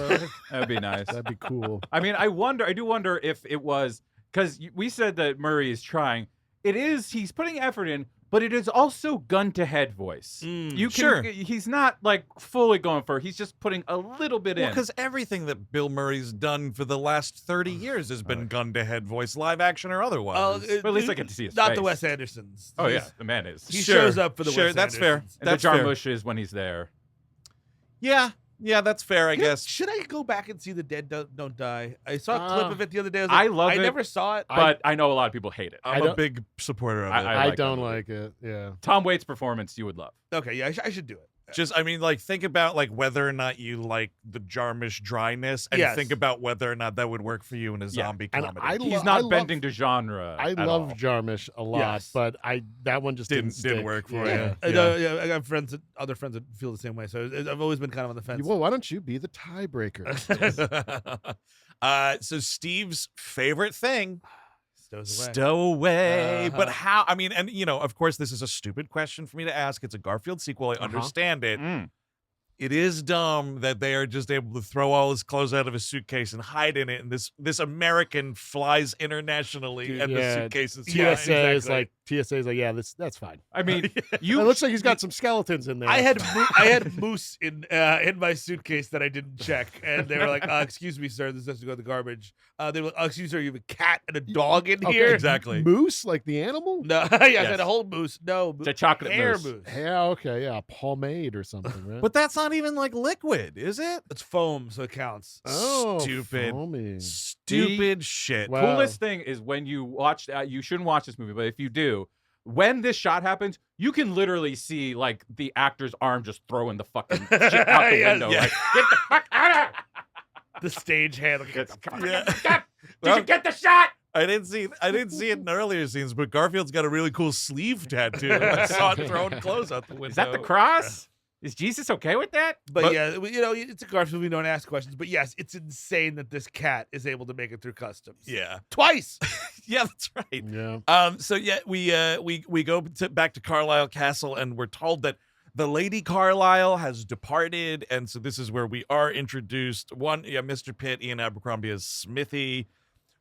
That'd be nice. That'd be cool. I mean, I do wonder if it was because we said that Murray is trying. He's putting effort in, but it is also gun to head voice. You can, Sure. He's not like fully going for it. He's just putting a little bit Well, in. because everything that Bill Murray's done for the last 30 years has been gun to head voice, live action or otherwise. But at least I get to see his Not face. the Wes Andersons. Oh yeah, the man is. He Sure. shows up for the Sure, Wes that's fair. Andersons. And That's the fair. Jarmusch is when he's there. Yeah, that's fair, I guess. Should I go back and see The Dead Don't Die? I saw a clip of it the other day. I love I it. never saw it. But I know a lot of people hate it. I'm a don't- big supporter of it. I I like don't that movie. like it. Yeah. Tom Waits' performance you would love. Okay, yeah, I should do it. Just, I mean, like, think about like whether or not you like the Jarmusch dryness, and Yes. think about whether or not that would work for you in a Yeah. zombie And comedy. I He's lo- not love- bending to genre. I at love all. Jarmusch a lot, Yes. but that one just Didn't stick. work for Yeah. you. I Yeah. know, yeah, I got other friends that feel the same way. So I've always been kind of on the fence. Well, why don't you be the tiebreaker? So Steve's favorite thing, stows away. Stowaway. But Uh-huh. how? I mean, and of course, this is a stupid question for me to ask. It's a Garfield sequel. I understand it. It is dumb that they are just able to throw all his clothes out of his suitcase and hide in it. And this American flies internationally, Dude, and the yeah. suitcase is TSA is exactly. like, yeah, that's fine. I mean, It looks like he's got some skeletons in there. I had moose in my suitcase that I didn't check, and they were like, "Excuse me, sir, this has to go in the garbage." They were like, "Excuse me, sir, you have a cat and a dog in Okay, here." exactly. Moose, like the animal. No, yes, I had a whole moose. No, It's a chocolate hair moose. Yeah, okay, yeah, pomade or something, right? But that's not even like liquid, is it? It's foam, so it counts. oh, stupid. foamy. Stupid shit. Wow. Coolest thing is when you watch. You shouldn't watch this movie, but if you do, when this shot happens, you can literally see like the actor's arm just throwing the fucking shit out the Yes, window. yeah. Like, get the fuck out of The stage hand. here! Yeah. Did you get the shot? I didn't see it in earlier scenes, but Garfield's got a really cool sleeve tattoo. I saw it throwing clothes out the window. Is that the cross? Is Jesus okay with that? But yeah, it's a Garfield movie. We don't ask questions. But yes, it's insane that this cat is able to make it through customs. Yeah. Twice. Yeah, that's right. Yeah. So yeah, we go back to Carlisle Castle, and we're told that the Lady Carlisle has departed, and so this is where we are introduced. Mr. Pitt, Ian Abercrombie as Smithy.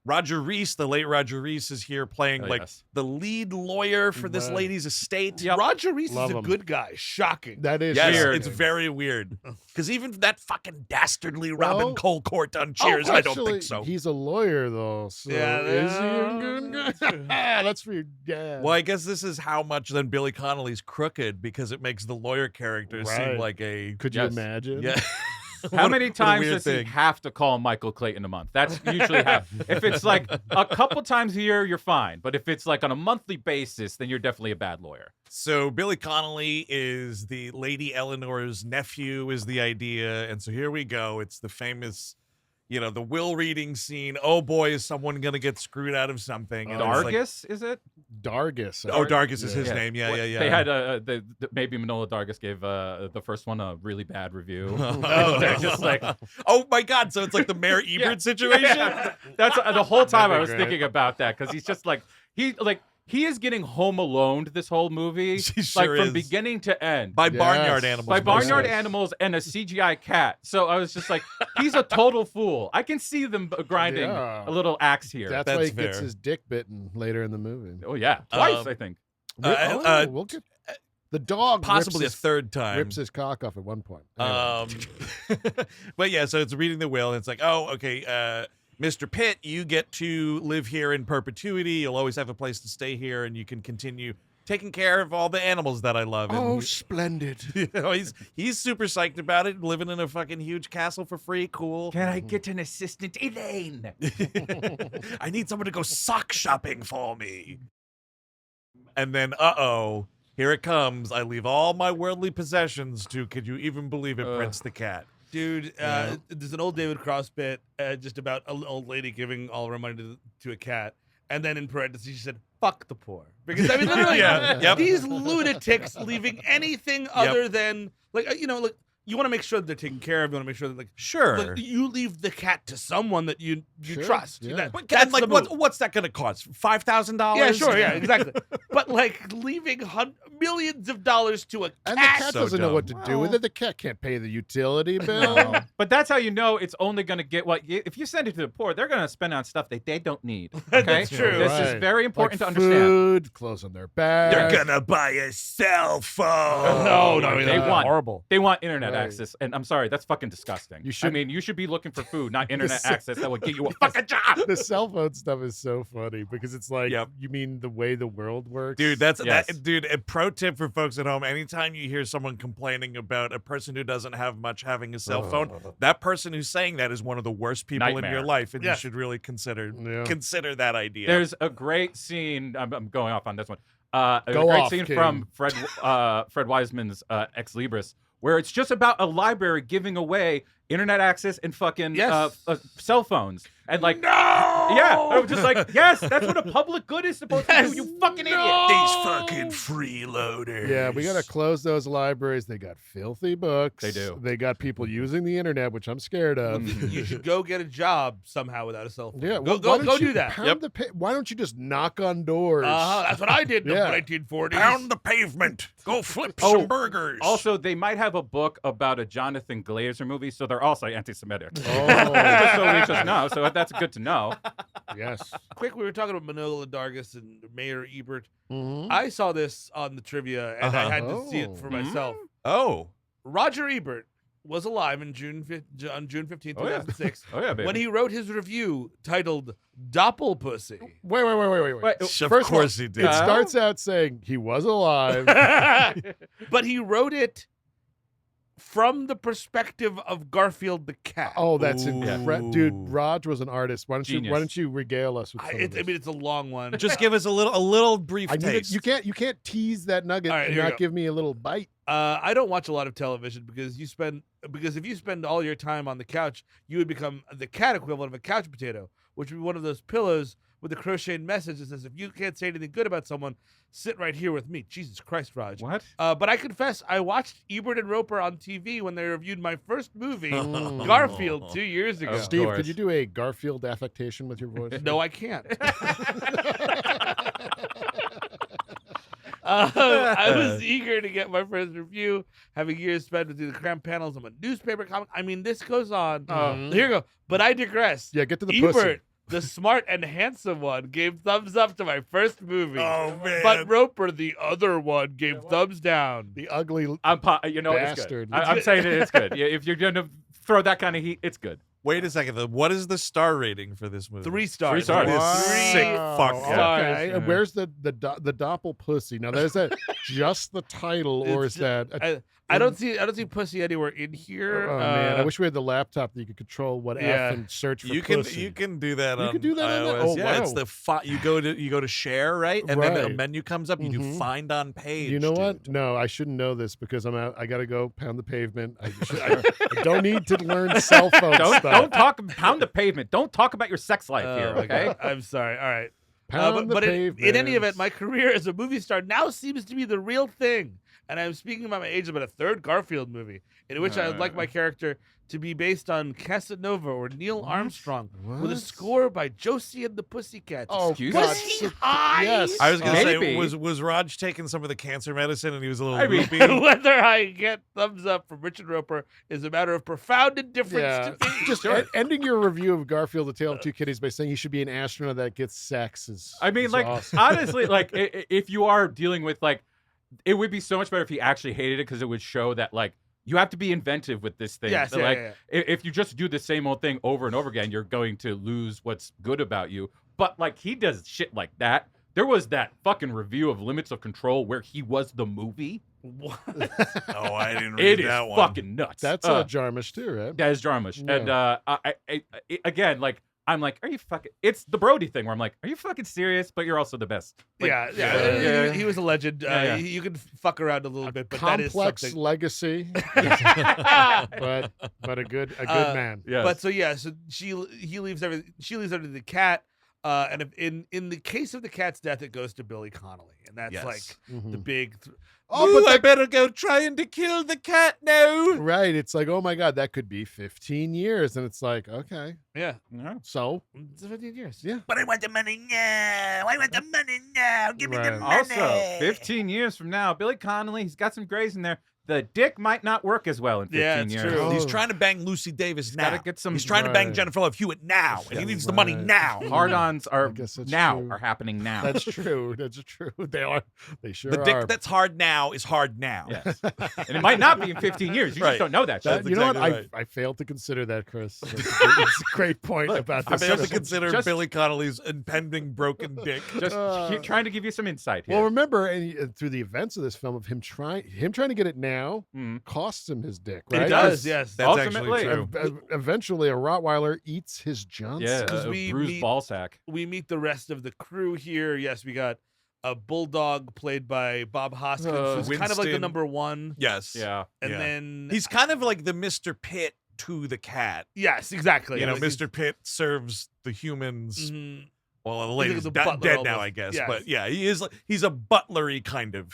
Roger Reese, the late Roger Reese, is here playing yes. the lead lawyer for this Right. lady's estate. Yep. Roger Reese Love is a him. good guy. Shocking. That is Yes, weird. it's very weird. Because even that fucking dastardly Well- Robin Colcourt on Cheers, I don't think Actually, so. He's a lawyer, though. So Yeah, is he a good guy? That's for your dad. Well, I guess this is how much then Billy Connolly's crooked, because it makes the lawyer character seem Right. like a Could you Yes. imagine? yeah. How many What a times weird does thing. he have to call Michael Clayton a month? That's usually half. If it's like a couple times a year, you're fine. But if it's like on a monthly basis, then you're definitely a bad lawyer. So Billy Connolly is the Lady Eleanor's nephew, is the idea, and so here we go. It's the famous, the will reading scene. Oh boy, is someone gonna get screwed out of something? And it's like- Dargis, is it? Dargis. Oh, Dargis is his Yeah. name. Yeah. They had maybe Manola Dargis gave the first one a really bad review. Oh, They're just like, oh my God! So it's like the Mayor Ebert Yeah. situation. Yeah. That's the whole time That'd I be was great. thinking about that because he's just like he is getting home alone this whole movie, He sure from is. beginning to end. By Yes. barnyard animals. By barnyard mostly. animals and a CGI cat. So I was just like, he's a total fool. I can see them grinding Yeah. a little axe here. That's why That's he gets fair. his dick bitten later in the movie. Oh yeah, twice Um, I think. We'll get the dog. Possibly a rips his, third time. rips his cock off at one point. Anyway. But yeah, so it's reading the will, and it's like, oh, okay, Mr. Pitt, you get to live here in perpetuity. You'll always have a place to stay here, and you can continue taking care of all the animals that I love. And Oh, splendid. he's super psyched about it, living in a fucking huge castle for free. Cool. Can I get an assistant, Elaine? I need someone to go sock shopping for me. And then, here it comes. I leave all my worldly possessions to, could you even believe it, Prince the Cat. Dude, Yeah. there's an old David Cross bit just about an old lady giving all her money to a cat. And then in parentheses, she said, fuck the poor. Because, I mean, literally, Yeah, yep. these lunatics leaving anything other than, you want to make sure that they're taken care of. You want to make sure that, Sure. you leave the cat to someone that you Sure, trust. yeah. That- But that's the move. what's that going to cost? $5,000? Yeah, sure, yeah, exactly. But leaving millions of dollars to a And the cat. cat So doesn't know what to dumb. do with it. The cat can't pay the utility bill. But that's how you know it's only going to get if you send it to the poor, they're going to spend on stuff that they don't need. Okay, That's true. This Right. is very important Like to understand. food, clothes on their back. They're going to buy a cell phone. They that's want- horrible. They want internet Right. access, and I'm sorry, that's fucking disgusting. You should- you should be looking for food, not internet This- access that will get you a fucking job. The cell phone stuff is so funny because it's like, Yep. you mean the way the world works? Dude, Yes. dude, a pro tip for folks at home, anytime you hear someone complaining about a person who doesn't have much having a cell phone, that person who's saying that is one of the worst people in Nightmare. your life, and Yes. you should really consider Yeah. that idea. There's a great scene. I'm going off on this one. A Go great off, scene King. from Fred Wiseman's Ex Libris, where it's just about a library giving away internet access and fucking Yes. cell phones. And like, No! yeah, I was just like, yes, that's what a public good is supposed to do. You fucking idiot. These fucking freeloaders. Yeah, we gotta close those libraries. They got filthy books. They do. They got people using the internet, which I'm scared of. You should go get a job somehow without a cell phone. Yeah, go why don't you do that. pound the why don't you just knock on doors? That's what I did in the Yeah. 1940s. Pound the pavement. Go flip Oh, some burgers. Also, they might have a book about a Jonathan Glazer movie, so they're also anti-Semitic. Oh, Just so we just know. So that's good to know. yes. Quick, we were talking about Manohla Dargis and Mayor Ebert. Mhm. I saw this on the trivia, and I had to see it for Oh. myself. Oh. Roger Ebert was alive on June 15, Oh, yeah. 2006, Oh yeah, baby. when he wrote his review titled "Doppelpussy." Wait. Wait, Of First of all, course he did. It starts out saying he was alive. But he wrote it from the perspective of Garfield the cat. Oh, that's Ooh. incredible, dude. Raj was an artist. Why Genius. don't you regale us with some of I this? mean, it's a long one. Just give us a little brief I need it. taste. You can't tease that nugget All right, and here we not go. give me a little bite. I don't watch a lot of television because if you spend all your time on the couch, you would become the cat equivalent of a couch potato, which would be one of those pillows with a crocheted message that says, "If you can't say anything good about someone, sit right here with me." Jesus Christ, Raj. What? But I confess, I watched Ebert and Roper on TV when they reviewed my first movie, Mm. Garfield, 2 years ago. Of Steve, course. could you do a Garfield affectation with your voice? No, I can't. I was eager to get my first review, having years spent with the cramped panels of a newspaper comic. I mean, this goes on. Mhm. Here you go. But I digress. Yeah, get to the Ebert, pussy. the smart and handsome one, gave thumbs up to my first movie. Oh man. But Roper, the other one, gave thumbs down. The ugly. You know, it's good. Bastard. I'm saying it's good. Yeah, if you're gonna throw that kind of heat, it's good. Wait a second. What is the star rating for this movie? 3 stars. 3 stars. This sick fuck. Okay. stars. And where's the doppel pussy? Now, is that just the title, or It's is that? I don't see pussy anywhere in here. Oh man, I wish we had the laptop that you could control what yeah. F and search for You can pussy. do that. You on can do that on that? iOS. Oh, yeah, wow. it's the you go to share, right, and then a Right. menu comes up. You do Mhm. find on page. You know what? dude. No, I shouldn't know this because I'm out. I gotta go pound the pavement. I don't need to learn cell phone stuff. Don't talk. Pound the pavement. Don't talk about your sex life here. my Okay. God. I'm sorry. All right. Pound the but in pavement. any event, my career as a movie star now seems to be the real thing. And I'm speaking about my age about a third Garfield movie, in which I would like my character to be based on Casanova or Neil Armstrong, with a What? score by Josie and the Pussycats. Oh, Excuse God. was he high? Yes. I was gonna Maybe. say, was Raj taking some of the cancer medicine and he was a little I mean, loopy? Whether I get thumbs up from Richard Roper is a matter of profound indifference Yeah, to me. just Sure. ending your review of Garfield: The Tale of Two Kitties by saying he should be an astronaut that gets sex is. I mean, is like, awesome. honestly, like, if you are dealing with, like, it would be so much better if he actually hated it because it would show that, like, you have to be inventive with this thing. Yes, So, yeah, like, yeah, if you just do the same old thing over and over again, you're going to lose what's good about you. But, like, he does shit like that. There was that fucking review of Limits of Control where he was the movie. What? Oh, I didn't read It is that one. fucking nuts. That's Jarmusch too, right? That is Jarmusch. Yeah. And I again, like, I'm like, are you fucking? It's the Brody thing where I'm like, are you fucking serious? But you're also the best. Like, yeah. He was a legend. Yeah. You can fuck around a little bit, but that is Complex something. legacy, but a good man. Yes. But so yeah, so he leaves everything. She leaves everything to the cat. And if in the case of the cat's death, it goes to Billy Connolly, and that's Yes. like the Mhm. big. Oh, but I better go trying to kill the cat now. Right. It's like, oh my God, that could be 15 years. And it's like, okay. Yeah, Yeah. So, it's 15 years. yeah. But I want the money now. I want the money now. Give me the Right. money. Also, 15 years from now, Billy Connolly, he's got some grays in there. The dick might not work as well in 15 Yeah, it's years. true. Oh. He's trying to bang Lucy Davis now. Gotta get some He's trying to bang Right. Jennifer Love Hewitt now, and he Yeah, needs the money right. now. hard-ons I are guess that's now true. are happening now. That's true. That's true. They are. They sure The are. dick that's hard now is hard now. Yes. And it might not be in 15 years. You Right. just don't know that. That- shit. That's you know what? exactly right. I failed to consider that, Chris. That's a great point Look, about I this. failed to film. consider just- Billy Connolly's impending broken dick. Just trying to give you some insight here. Well, remember, through the events of this film, of him trying to get it now Mm. costs him his dick. It Right? does. Yes. That's Ultimately, actually true. Eventually, a Rottweiler eats his Johnson. Yeah, 'Cause a we bruised meet- ball sack. We meet the rest of the crew here. Yes, we got a bulldog played by Bob Hoskins, who's kind of like the Winston. number one. Yes. Yeah. And Yeah. then He's kind of like the Mr. Pitt to the cat. Yes, exactly. You know, Like, Mr. Pitt serves the humans. mhm. Well, the He's lady's like the butler dead now, almost. I guess. Yes. But yeah, he's a butlery kind of.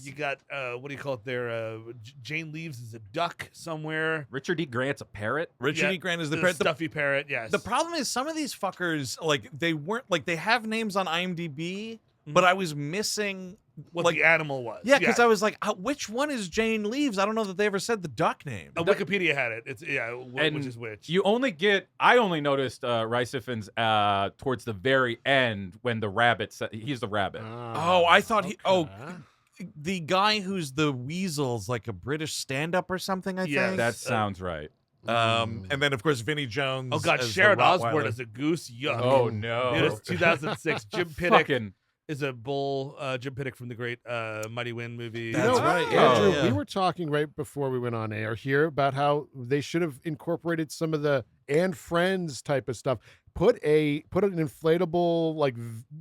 You got what do you call it there? Jane Leaves is a duck somewhere. Richard E. Grant's a parrot. Richard yeah, E. Grant is the The parrot. stuffy parrot. Yes. The problem is some of these fuckers, like they weren't like they have names on IMDb, Mhm. but I was missing what like the animal was. yeah, because I was like, which one is Jane Leaves? I don't know that they ever said the duck name. Wikipedia had it. It's And which is which. I only noticed Riceffin's towards the very end when the rabbit he's the rabbit. Oh, I thought he. Oh, okay. the guy who's the weasel's like a British stand-up or something. I Yes. think That sounds right. And then Of course, Vinnie Jones. Oh God, as the Sharon Osbourne Rottweiler. as a goose. Yuck. Oh It no. was 2006. Jim Pittick Fucking is a bull. Jim Pittick from the great Mighty Wind movie. That's know, right. Andrew, Yeah. we were talking right before we went on air here about how they should have incorporated some of the and Friends type of stuff. Put an inflatable what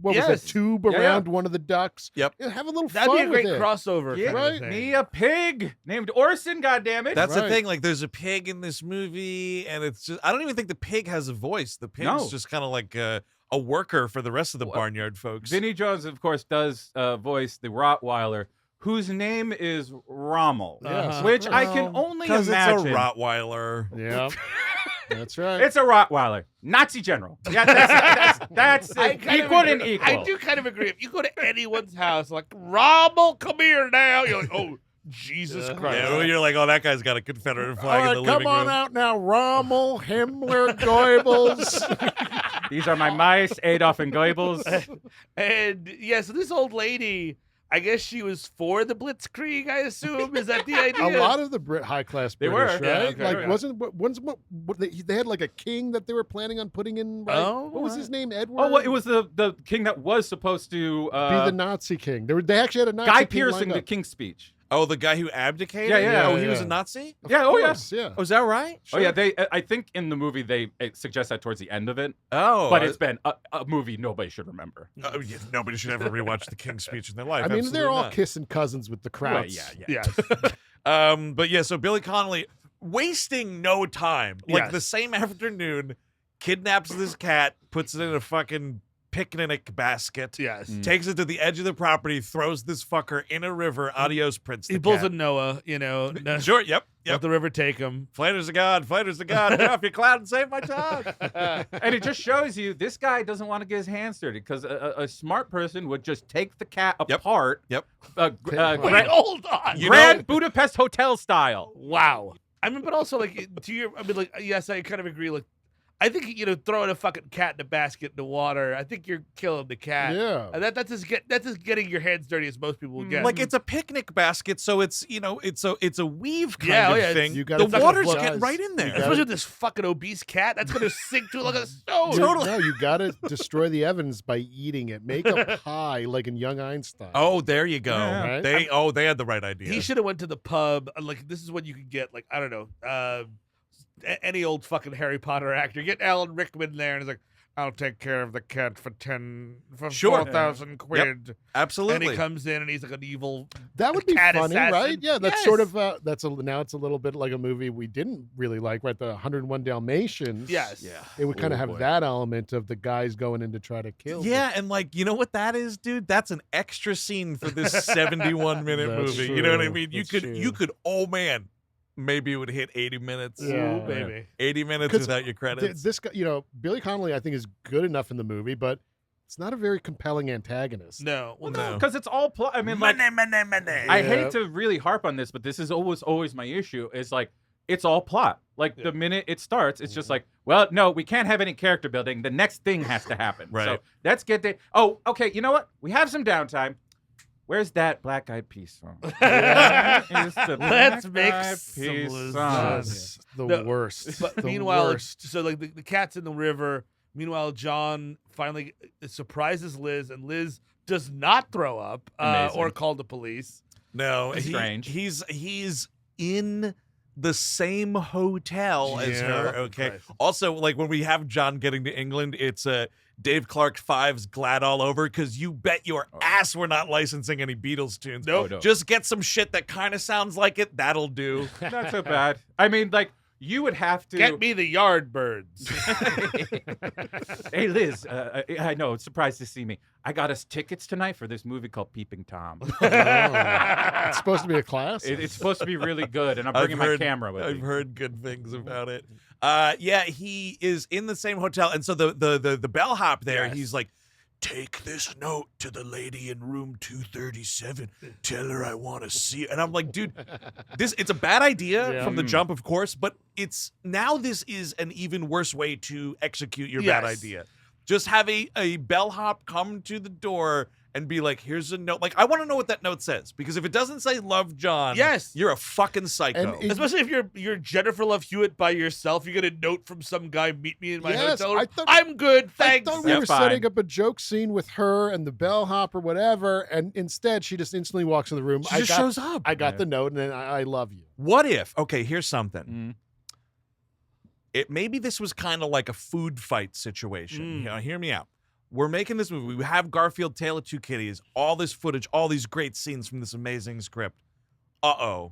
was Yes. that tube Yeah, yeah. around one of the ducks. Yep. Yeah, have a little That'd fun be a great with it. crossover. Get kind of right? thing. me a pig named Orson. goddammit. That's the Right. thing. Like, there's a pig in this movie, and it's just—I don't even think the pig has a voice. The pig's No. just kind of like a worker for the rest of the barnyard folks. Vinnie Jones, of course, does voice the Rottweiler, whose name is Rommel, Yes. which I can only because imagine. it's a Rottweiler. Yeah, that's right. It's a Rottweiler, Nazi general. Yeah, that's I kind of equal and agree. equal. I do kind of agree. If you go to anyone's house, like Rommel, come here now. You're like, oh Jesus Christ. Yeah, well, you're like, oh, that guy's got a Confederate flag All in right, the living come on room. out now, Rommel, Himmler, Goebbels. These are my mice, Adolf and Goebbels. And yeah, so this old lady, I guess she was for the Blitzkrieg. I assume is that the idea? A lot of the high class They British, were, right? yeah, okay, like, yeah. what they had like a king that they were planning on putting in. Right? Oh, what was his name? Edward. Oh, well, it was the king that was supposed to be the Nazi king. They actually had a Nazi Guy king Pearson, lined the up. King's Speech. Oh, the guy who abdicated? Yeah, yeah, Oh, he was yeah. a Nazi? Of Yeah, oh, yeah. course, yeah. Oh, is that right? Oh yeah, I think in the movie they suggest that towards the end of it, Oh. but it's been a movie nobody should remember. Yeah, nobody should ever rewatch the King's Speech in their life. I mean, they're Absolutely all not. kissing cousins with the Right, Krauts. yeah. Yes. But yeah, so Billy Connolly wasting no time. Like Yes. the same afternoon, kidnaps this cat, puts it in a fucking picnic basket, Yes. takes it to the edge of the property, throws this fucker in a river. Adios, Prince. He the pulls cat. a Noah, no, Sure, yep. let the river take him. Flanders the God, Flanders the God, get off your cloud and save my tongue. And it just shows you this guy doesn't want to get his hands dirty because a smart person would just take the cat Yep. apart. Yep. Wait, Grand, hold on. Grand Budapest Hotel style. Wow. I mean, but also like yes, I kind of agree. Like, I think throwing a fucking cat in a basket in the water, I think you're killing the cat. Yeah. And that's just getting your hands dirty as most people will get. Like it's a picnic basket, so it's it's a weave kind Yeah, oh of yeah, thing. You The gotta- water's Guys, getting right in you there. gotta- especially with this fucking obese cat, that's gonna sink to like a stone. Totally. No, you got to destroy the evidence by eating it. Make a pie like in Young Einstein. Oh, there you go. Yeah. Right? They had the right idea. He should have went to the pub. Like this is what you could get. Like I don't know, any old fucking Harry Potter actor. Get Alan Rickman there, and he's like, "I'll take care of the cat for Sure. 4,000 quid." Absolutely. And he comes in, and he's like an evil. That would be cat funny, assassin. right? Yeah, that's Yes. sort of now it's a little bit like a movie we didn't really like, right? The 101 Dalmatians. Yes. Yeah. It would kind Oh, of have boy. that element of the guys going in to try to kill. Yeah, and like, you know what that is, dude? That's an extra scene for this 71-minute That's movie. You know what I true. mean? That's You true. could, oh man, maybe it would hit 80 minutes. Yeah. Ooh, baby. 80 minutes 'Cause without your credits. This guy, Billy Connolly, I think is good enough in the movie, but it's not a very compelling antagonist. No. Well, No. Because it's all plot. I mean, like, money. I Yeah. hate to really harp on this, but this is always my issue. Is like it's all plot. Like the minute it starts, it's just like, well, no, we can't have any character building. The next thing has to happen. Right. So let's get the. Oh, okay. You know what? We have some downtime. Where's that Black Eyed Peas song? Where is the Let's Black make Eyed some Peas lasagna. song? That's the No, worst. But The meanwhile, worst. so like the cat's in the river. Meanwhile, John finally surprises Liz, and Liz does not throw up Amazing. or call the police. No, It's strange. He's in the same hotel as Yeah. her. Okay. Christ. Also, like when we have John getting to England, it's Dave Clark 5's Glad All Over, because you bet your ass we're not licensing any Beatles tunes. Nope. Oh, no. Just get some shit that kind of sounds like it. That'll do. Not so bad. I mean, like you would have to Get me the Yardbirds. Hey Liz, I know, surprised to see me. I got us tickets tonight for this movie called Peeping Tom. It's supposed to be a class. It's supposed to be really good, and I'm bringing my camera with I've me. heard good things about it. Yeah, he is in the same hotel, and so the bellhop there, Yes. he's like, take this note to the lady in room 237. Tell her I want to see her. And I'm like, dude, it's a bad idea Yeah. from the jump, of course, but this is an even worse way to execute your bad Yes. idea. Just have a bellhop come to the door and be like, here's a note. Like, I want to know what that note says, because if it doesn't say love John, Yes. you're a fucking psycho. And it- Especially if you're Jennifer Love Hewitt by yourself, you get a note from some guy, meet me in my Yes, hotel room. I thought- I'm good, thanks. I thought we Yeah, were fine. setting up a joke scene with her and the bellhop or whatever, and instead she just instantly walks in the room. She just shows up. I got Yeah. the note, and then I love you. What if, okay, here's something. Mm. Maybe this was kind of like a food fight situation. Mm. You know, hear me out. We're making this movie. We have Garfield, Tail of Two Kitties, all this footage, all these great scenes from this amazing script. Uh-oh.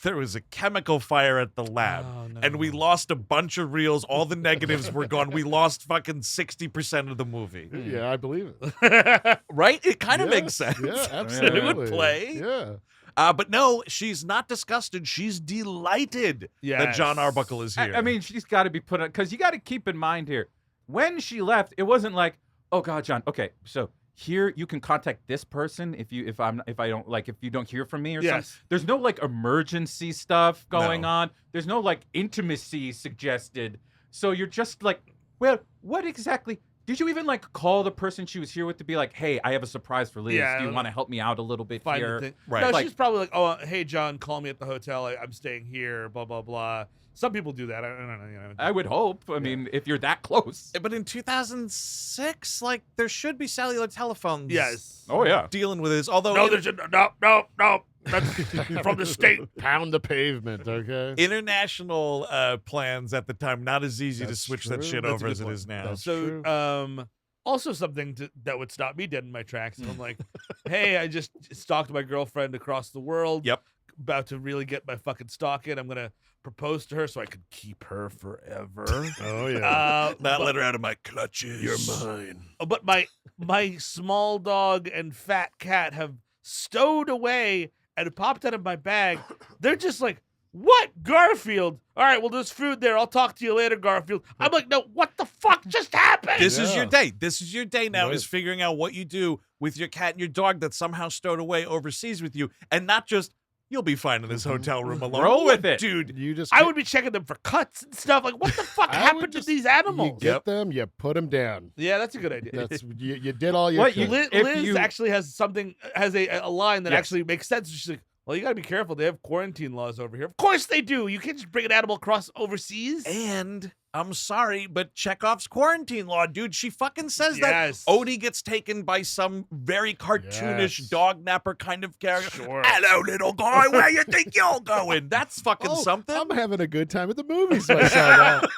There was a chemical fire at the lab, Oh, no. and we lost a bunch of reels. All the negatives were gone. We lost fucking 60% of the movie. Yeah, I believe it. Right? It kind of Yes, makes sense. Yeah, absolutely. It would play. Yeah. But no, she's not disgusted. She's delighted that Yes. Jon Arbuckle is here. I mean, she's got to be put on, because you got to keep in mind here, when she left, it wasn't like, oh God, John. Okay, so here you can contact this person if you don't hear from me or something. Yes. There's no like emergency stuff going No. on. There's no like intimacy suggested. So you're just like, well, what exactly? Did you even like call the person she was here with to be like, hey, I have a surprise for Liz. Yeah, Do you want to help me out a little bit Find here? the thing. Right. No, Like- she's probably like, oh, hey, John, call me at the hotel. I'm staying here, blah, blah, blah. Some people do that. I don't know. You know. I would hope. I mean, if you're that close. But in 2006, like, there should be cellular telephones. Yes. Oh yeah. Dealing with this, although No, there's no. That's from the state. Pound the pavement, okay? international plans at the time, not as easy to That's switch that true. shit That's a over good as it point. is now. That's So, true. also something that would stop me dead in my tracks. If I'm like, hey, I just stalked my girlfriend across the world. Yep. About to really get my fucking stalk in. I'm gonna propose to her so I could keep her forever. Oh, yeah. Not but, let her out of my clutches. You're mine. but my small dog and fat cat have stowed away and popped out of my bag. They're just like, what, Garfield? All right, well, there's food there. I'll talk to you later, Garfield. I'm like, no, what the fuck just happened? This is your Yeah. day. This is your day now, Right. is figuring out what you do with your cat and your dog that's somehow stowed away overseas with you, and not just, you'll be fine in this hotel room alone. Roll with it. Dude. You just I would be checking them for cuts and stuff. Like, what the fuck I would happened just- to these You animals? get them, you put them down. Yeah, that's a good idea. That's you did all you What, could. Liz, if Liz you- actually has a line that Yes. actually makes sense. She's like, well, you got to be careful. They have quarantine laws over here. Of course they do. You can't just bring an animal across overseas. And I'm sorry, but Chekhov's quarantine law, dude, she fucking says Yes. that Odie gets taken by some very cartoonish Yes. dog napper kind of character. Sure. Hello, little guy, where you think you're going? That's fucking Oh, something. I'm having a good time at the movies. When I saw that.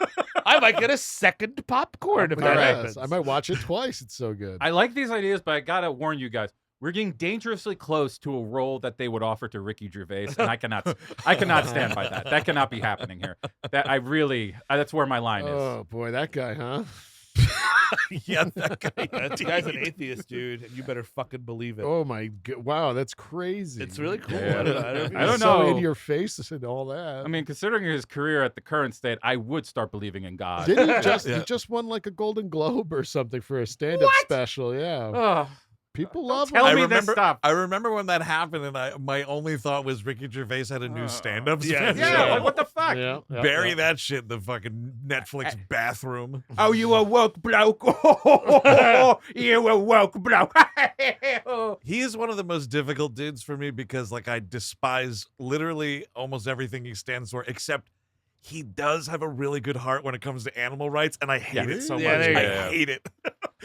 I might get a second popcorn if that All right. happens. I might watch it twice. It's so good. I like these ideas, but I gotta warn you guys. We're getting dangerously close to a role that they would offer to Ricky Gervais, and I cannot stand by that. That cannot be happening here. That's where my line is. Oh boy, that guy, huh? Yeah, that guy. That guy's an atheist, dude, and you better fucking believe it. Oh my god! Wow, that's crazy. It's really cool. Yeah. I don't know. I don't know. I don't So know. in your face and all that. I mean, considering his career at the current state, I would start believing in God. did he just Yeah. he just won like a Golden Globe or something for a stand-up special? Yeah, Ugh. people love tell him. me this stuff. I remember when that happened, and my only thought was Ricky Gervais had a new stand-up yeah, special. Yeah, like what the fuck? Yeah, yeah, Bury yeah. that shit in the fucking Netflix bathroom. Oh, you a woke bloke. You a woke bloke. He is one of the most difficult dudes for me because, like, I despise literally almost everything he stands for, except he does have a really good heart when it comes to animal rights, and I hate it so Yeah, much. there you I go. hate it.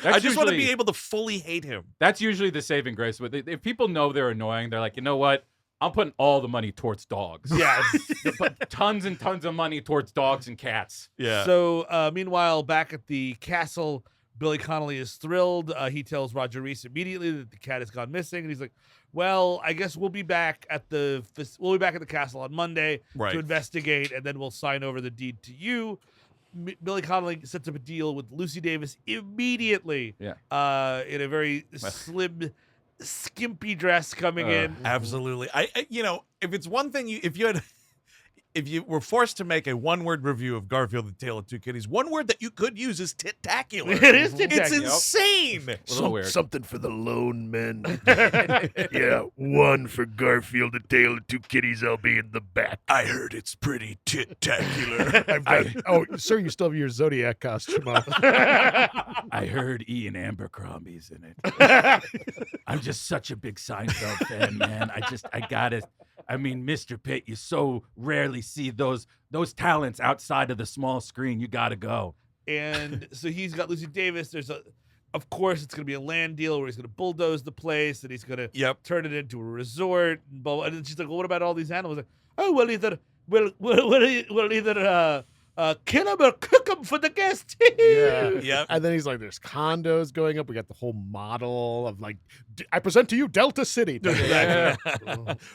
That's I just want to usually- be able to fully hate him. That's usually the saving grace with it. If people know they're annoying, they're like, you know what? I'm putting all the money towards dogs. Yes. They put tons and tons of money towards dogs and cats. Yeah. So, meanwhile, back at the castle, Billy Connolly is thrilled. He tells Roger Reese immediately that the cat has gone missing, and he's like, well, I guess we'll be back at the castle on Monday Right. to investigate, and then we'll sign over the deed to you. Billy Connolly sets up a deal with Lucy Davis immediately. Yeah. In a very slim, skimpy dress coming in. Absolutely. I if it's one thing if you were forced to make a one-word review of Garfield the Tail of Two Kitties, one word that you could use is titacular. It is titacular. It's insane. A little weird. Something for the lone men. Yeah, one for Garfield, the Tail of Two Kitties. I'll be in the back. I heard it's pretty titacular. Oh, sir, you still have your Zodiac costume on. I heard Ian Abercrombie's in it. I'm just such a big Seinfeld fan, man. I got it. I mean, Mr. Pitt, you so rarely see those talents outside of the small screen. You got to go. And so he's got Lucy Davis. Of course, it's going to be a land deal where he's going to bulldoze the place and he's going to turn it into a resort. And then she's like, well, what about all these animals? Like, oh, we'll either kill them or cook them for the guests. Yeah. And then he's like, there's condos going up. We got the whole model of like, I present to you Delta City.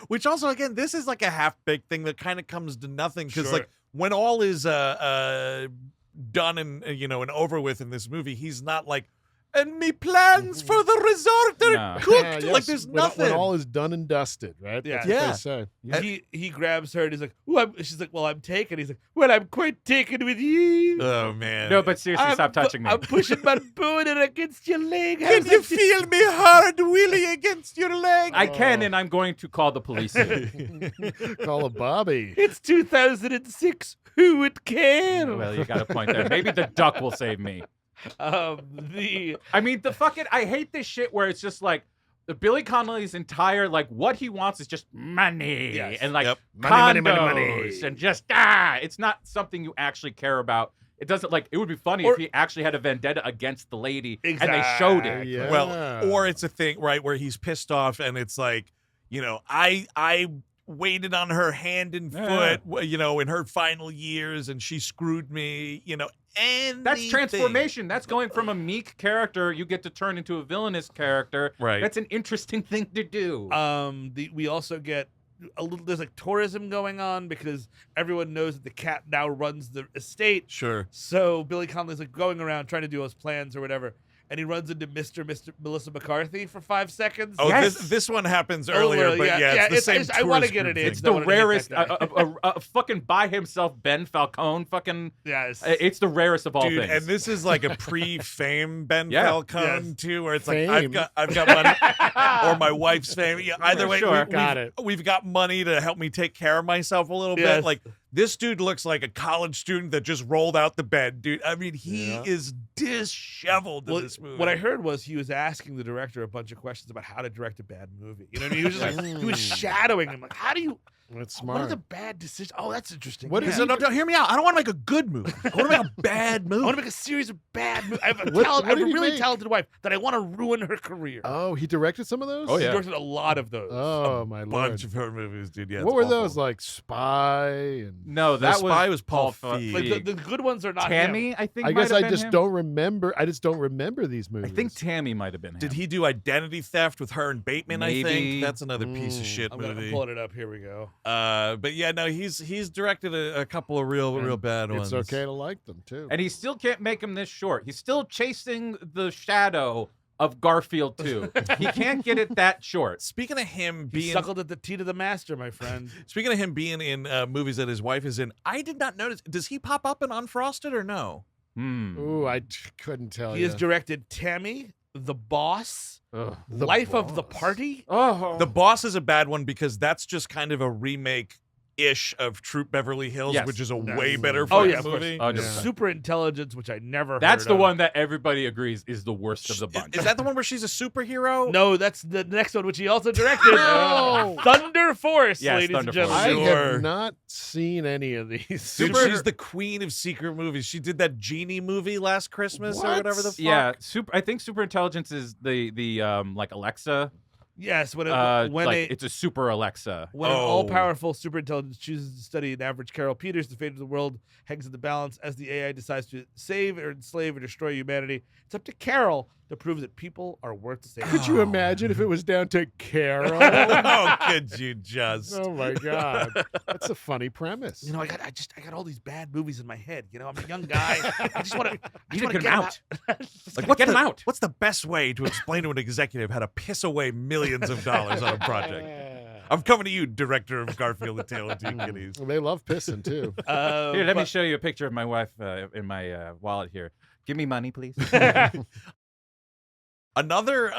Which also, again, this is like a half-baked thing that kind of comes to nothing because, Sure. like, when all is done and and over with in this movie, he's not like, and me plans for the resort are cooked. Like, there's nothing. When all is done and dusted, right? Yeah. That's what they say. He grabs her and he's like, "Ooh, she's like, well, I'm taken." He's like, well, I'm quite taken with you. Oh man. No, but seriously, stop touching me. I'm pushing my boner against your leg. Can you feel me hard wheelie against your leg? I can, and I'm going to call the police. Call a Bobby. It's 2006. Who would care? Well, you got a point there. Maybe the duck will save me. I mean, I hate this shit where it's just like Billy Connolly's entire, like, what he wants is just money and like condos and just it's not something you actually care about. It doesn't, like, it would be funny if he actually had a vendetta against the lady and they showed it. Yeah. Well, or it's a thing, right, where he's pissed off and it's like, I waited on her hand and foot, in her final years, and she screwed me, and that's transformation. That's going from a meek character you get to turn into a villainous character. Right. That's an interesting thing to do. We also get there's like tourism going on because everyone knows that the cat now runs the estate. Sure. So Billy Connolly's like going around trying to do his plans or whatever. And he runs into Mr. Melissa McCarthy for 5 seconds. Oh, this one happens earlier, but it's the same. I want to get it in. It's the rarest. Fucking by himself, Ben Falcone. Fucking yes. It's the rarest of all Dude, things. and this is like a pre-fame Ben Falcone too, where it's like Fame. I've got money, or my wife's fame. Yeah, either way, Sure. we've got money to help me take care of myself a little bit. Like, this dude looks like a college student that just rolled out the bed, dude. I mean, he is disheveled in this movie. What I heard was he was asking the director a bunch of questions about how to direct a bad movie. You know what I mean? He was just like, he was shadowing him. Like, how do you? That's smart. What are the bad decisions? Oh, that's interesting. What is it? No, hear me out. I don't want to make a good movie. I want to make a bad movie. I want to make a series of bad movies. I have a, What I have a did he really make? talented wife that I want to ruin her career. Oh, he directed some of those? Oh, He yeah. directed a lot of those. Oh, my lord. bunch of her movies, dude. Yeah, What it's were awful. those, like Spy? And No, The that Spy was Paul Feig. Like the good ones are not Tammy, him. I think. I guess might have I been just him. don't remember. I just don't remember these movies. I think Tammy might have been him. Did he do Identity Theft with her and Bateman? I Maybe. think that's another piece of shit I'm movie. pulling it up. Here we go. But yeah, no, he's directed a couple of real bad ones. It's okay to like them, too. And he still can't make him this short. He's still chasing the shadow of Garfield 2. He can't get it that short. Speaking of him He being suckled at the teat of the master, my friend. speaking of him being in movies that his wife is in, I did not notice. Does he pop up in Unfrosted or no? Ooh, I couldn't tell He you. has directed Tammy, The Boss, The Life of the Boss. Party. Oh, The Boss is a bad one because that's just kind of a remake-ish of Troop Beverly Hills, Yes. which is a Yes. way better Oh, fucking yeah, of course. movie. 100%. Super Intelligence, which I never That's heard the of. one that everybody agrees is the worst of the bunch. Is that the one where she's a superhero? No, that's the next one, which he also directed. No. Thunder Force, Yes, ladies Thunder and gentlemen. I Sure. have not seen any of these. Dude, Super- she's the queen of secret movies. She did that Genie movie last Christmas or What? whatever the fuck. Yeah, I think Super Intelligence is the like Alexa Yes, when it's a super Alexa. When an all-powerful superintelligence chooses to study an average Carol Peters, the fate of the world hangs in the balance as the AI decides to save or enslave or destroy humanity. It's up to Carol to prove that people are worth saving. Could you imagine if it was down to Carol? Could you just? Oh my God, that's a funny premise. You know, I got all these bad movies in my head. You know, I'm a young guy. I just want to get him out. Get him out. What's the best way to explain to an executive how to piss away millions of dollars on a project? I'm coming to you, director of Garfield, The Tail of Two Kitties. Well, they love pissing too. Here, let me show you a picture of my wife in my wallet here. Give me money, please. Another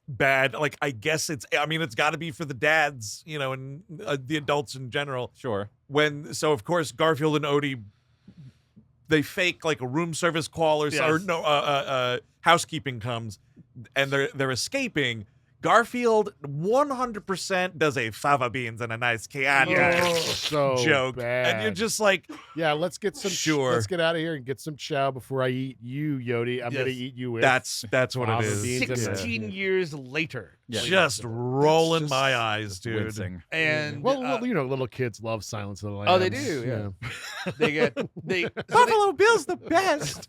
bad, like, I guess it's got to be for the dads, you know, and the adults in general. Sure. So of course Garfield and Odie, they fake like a room service call or housekeeping comes, and they're escaping. Garfield 100% does a fava beans and a nice Chianti joke. Bad. And you're just like, yeah, let's get some let's get out of here and get some chow before I eat you, Yodi. I'm gonna eat you with. That's what it is. 16 years later. Yeah. Just rolling my eyes, dude. Wincing. And well, you know, little kids love Silence of the Lambs. Oh, they do. Yeah. they Buffalo Bill's the best.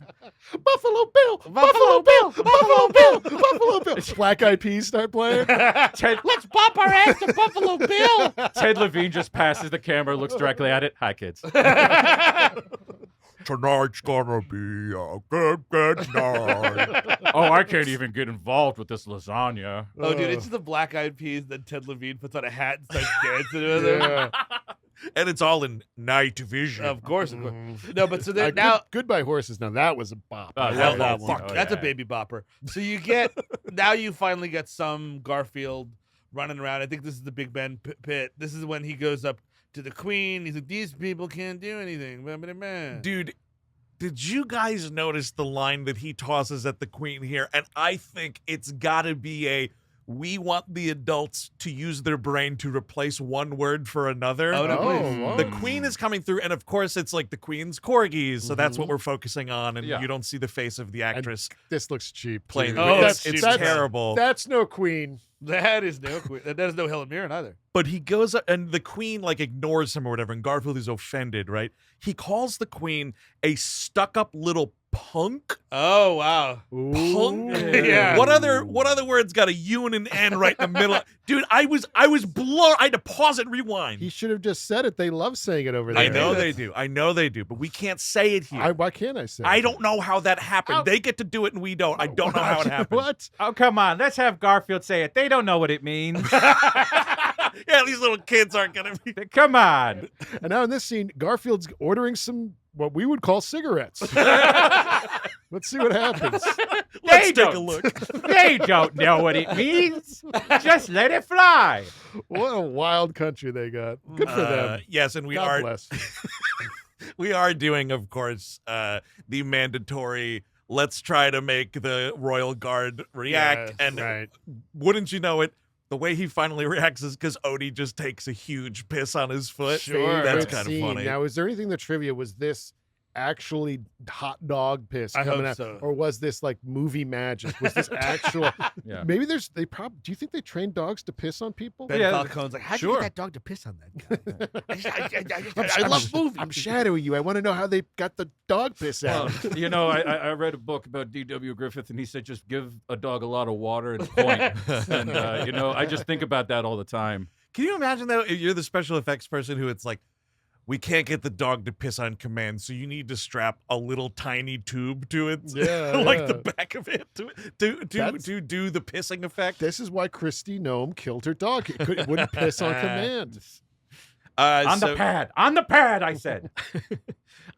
Buffalo Bill. Buffalo Bill. Buffalo Bill. Buffalo Bill. Black Eyed Peas start playing. Let's pop our ass to Buffalo Bill. Ted Levine just passes the camera, looks directly at it. Hi, kids. Tonight's gonna be a good night. Oh, I can't even get involved with this lasagna. Oh, dude, it's the Black Eyed Peas. Then Ted Levine puts on a hat and starts dancing with it. And it's all in night vision. Of course. No, but so now Goodbye Horses. Now that was a bop. Oh, I love that fuck, one. that's a baby bopper. So you get now you finally get some Garfield running around. I think this is the Big Ben pit. This is when he goes up to the Queen. He's like, these people can't do anything. Dude, did you guys notice the line that he tosses at the Queen here? And I think it's got to be we want the adults to use their brain to replace one word for another. Oh, no, please. The Queen is coming through, and of course it's like the Queen's corgis, so that's what we're focusing on, and you don't see the face of the actress. And this looks cheap. Playing that's terrible. That's no Queen. That is no Queen. That is no Helen Mirren either. But he goes up, and the Queen like ignores him or whatever, and Garfield is offended, right? He calls the Queen a stuck-up little punk. Oh wow, punk. Yeah. What other words got a U and an N right in the middle? Dude, I was blown. I had to pause it and rewind. He should have just said it. They love saying it over there. I know they do. But we can't say it here. Why can't I say it? I don't know how that happened. They get to do it and we don't. I don't know how it happened. What? Oh, come on. Let's have Garfield say it. They don't know what it means. Yeah, these little kids aren't gonna be. Come on. And now in this scene, Garfield's ordering some what we would call cigarettes. Let's see what happens. Let's take a look. They don't know what it means. Just let it fly. What a wild country they got. Good for them. Yes, and God bless. We are doing, of course, the mandatory. Let's try to make the Royal Guard react. Yes, and wouldn't you know it? The way he finally reacts is because Odie just takes a huge piss on his foot. Sure. That's kind of funny. Now, is there anything in the trivia? Was this actually hot dog piss I coming hope out? so. Or was this like movie magic? Was this actual? Yeah. Maybe do you think they train dogs to piss on people? Ben Falcone's like, how'd you get that dog to piss on that guy? I love movies. I'm shadowing you. I want to know how they got the dog piss out. Well, you know, I read a book about D.W. Griffith, and he said just give a dog a lot of water and point. And, you know, I just think about that all the time. Can you imagine, though, if you're the special effects person who it's like, we can't get the dog to piss on command, so you need to strap a little tiny tube to it, like the back of it, to do the pissing effect. This is why Christy Gnome killed her dog. It wouldn't piss on command. On the pad, I said.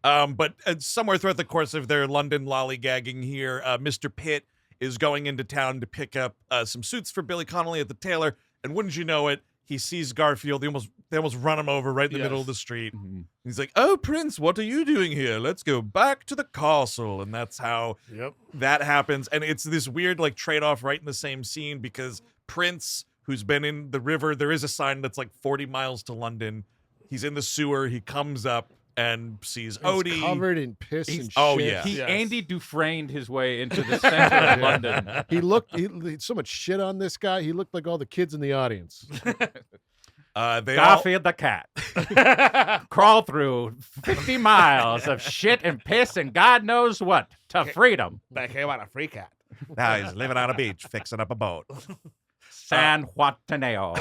But somewhere throughout the course of their London lollygagging here, Mr. Pitt is going into town to pick up some suits for Billy Connolly at the tailor, and wouldn't you know it, he sees Garfield. They almost run him over right in the middle of the street. Mm-hmm. He's like, "Oh, Prince, what are you doing here? Let's go back to the castle." And that's how that happens. And it's this weird like trade-off right in the same scene because Prince, who's been in the river, there is a sign that's like 40 miles to London. He's in the sewer. He comes up, and sees He's Odie. covered in piss and shit. Oh, yeah. He Yes. Andy Dufresne'd his way into the center of London. He looked so much shit on this guy. He looked like all the kids in the audience. Garfield the cat. Crawl through 50 miles of shit and piss and God knows what to freedom. Like, hey, I want a free cat. Now he's living on a beach, fixing up a boat. San Juantaneo.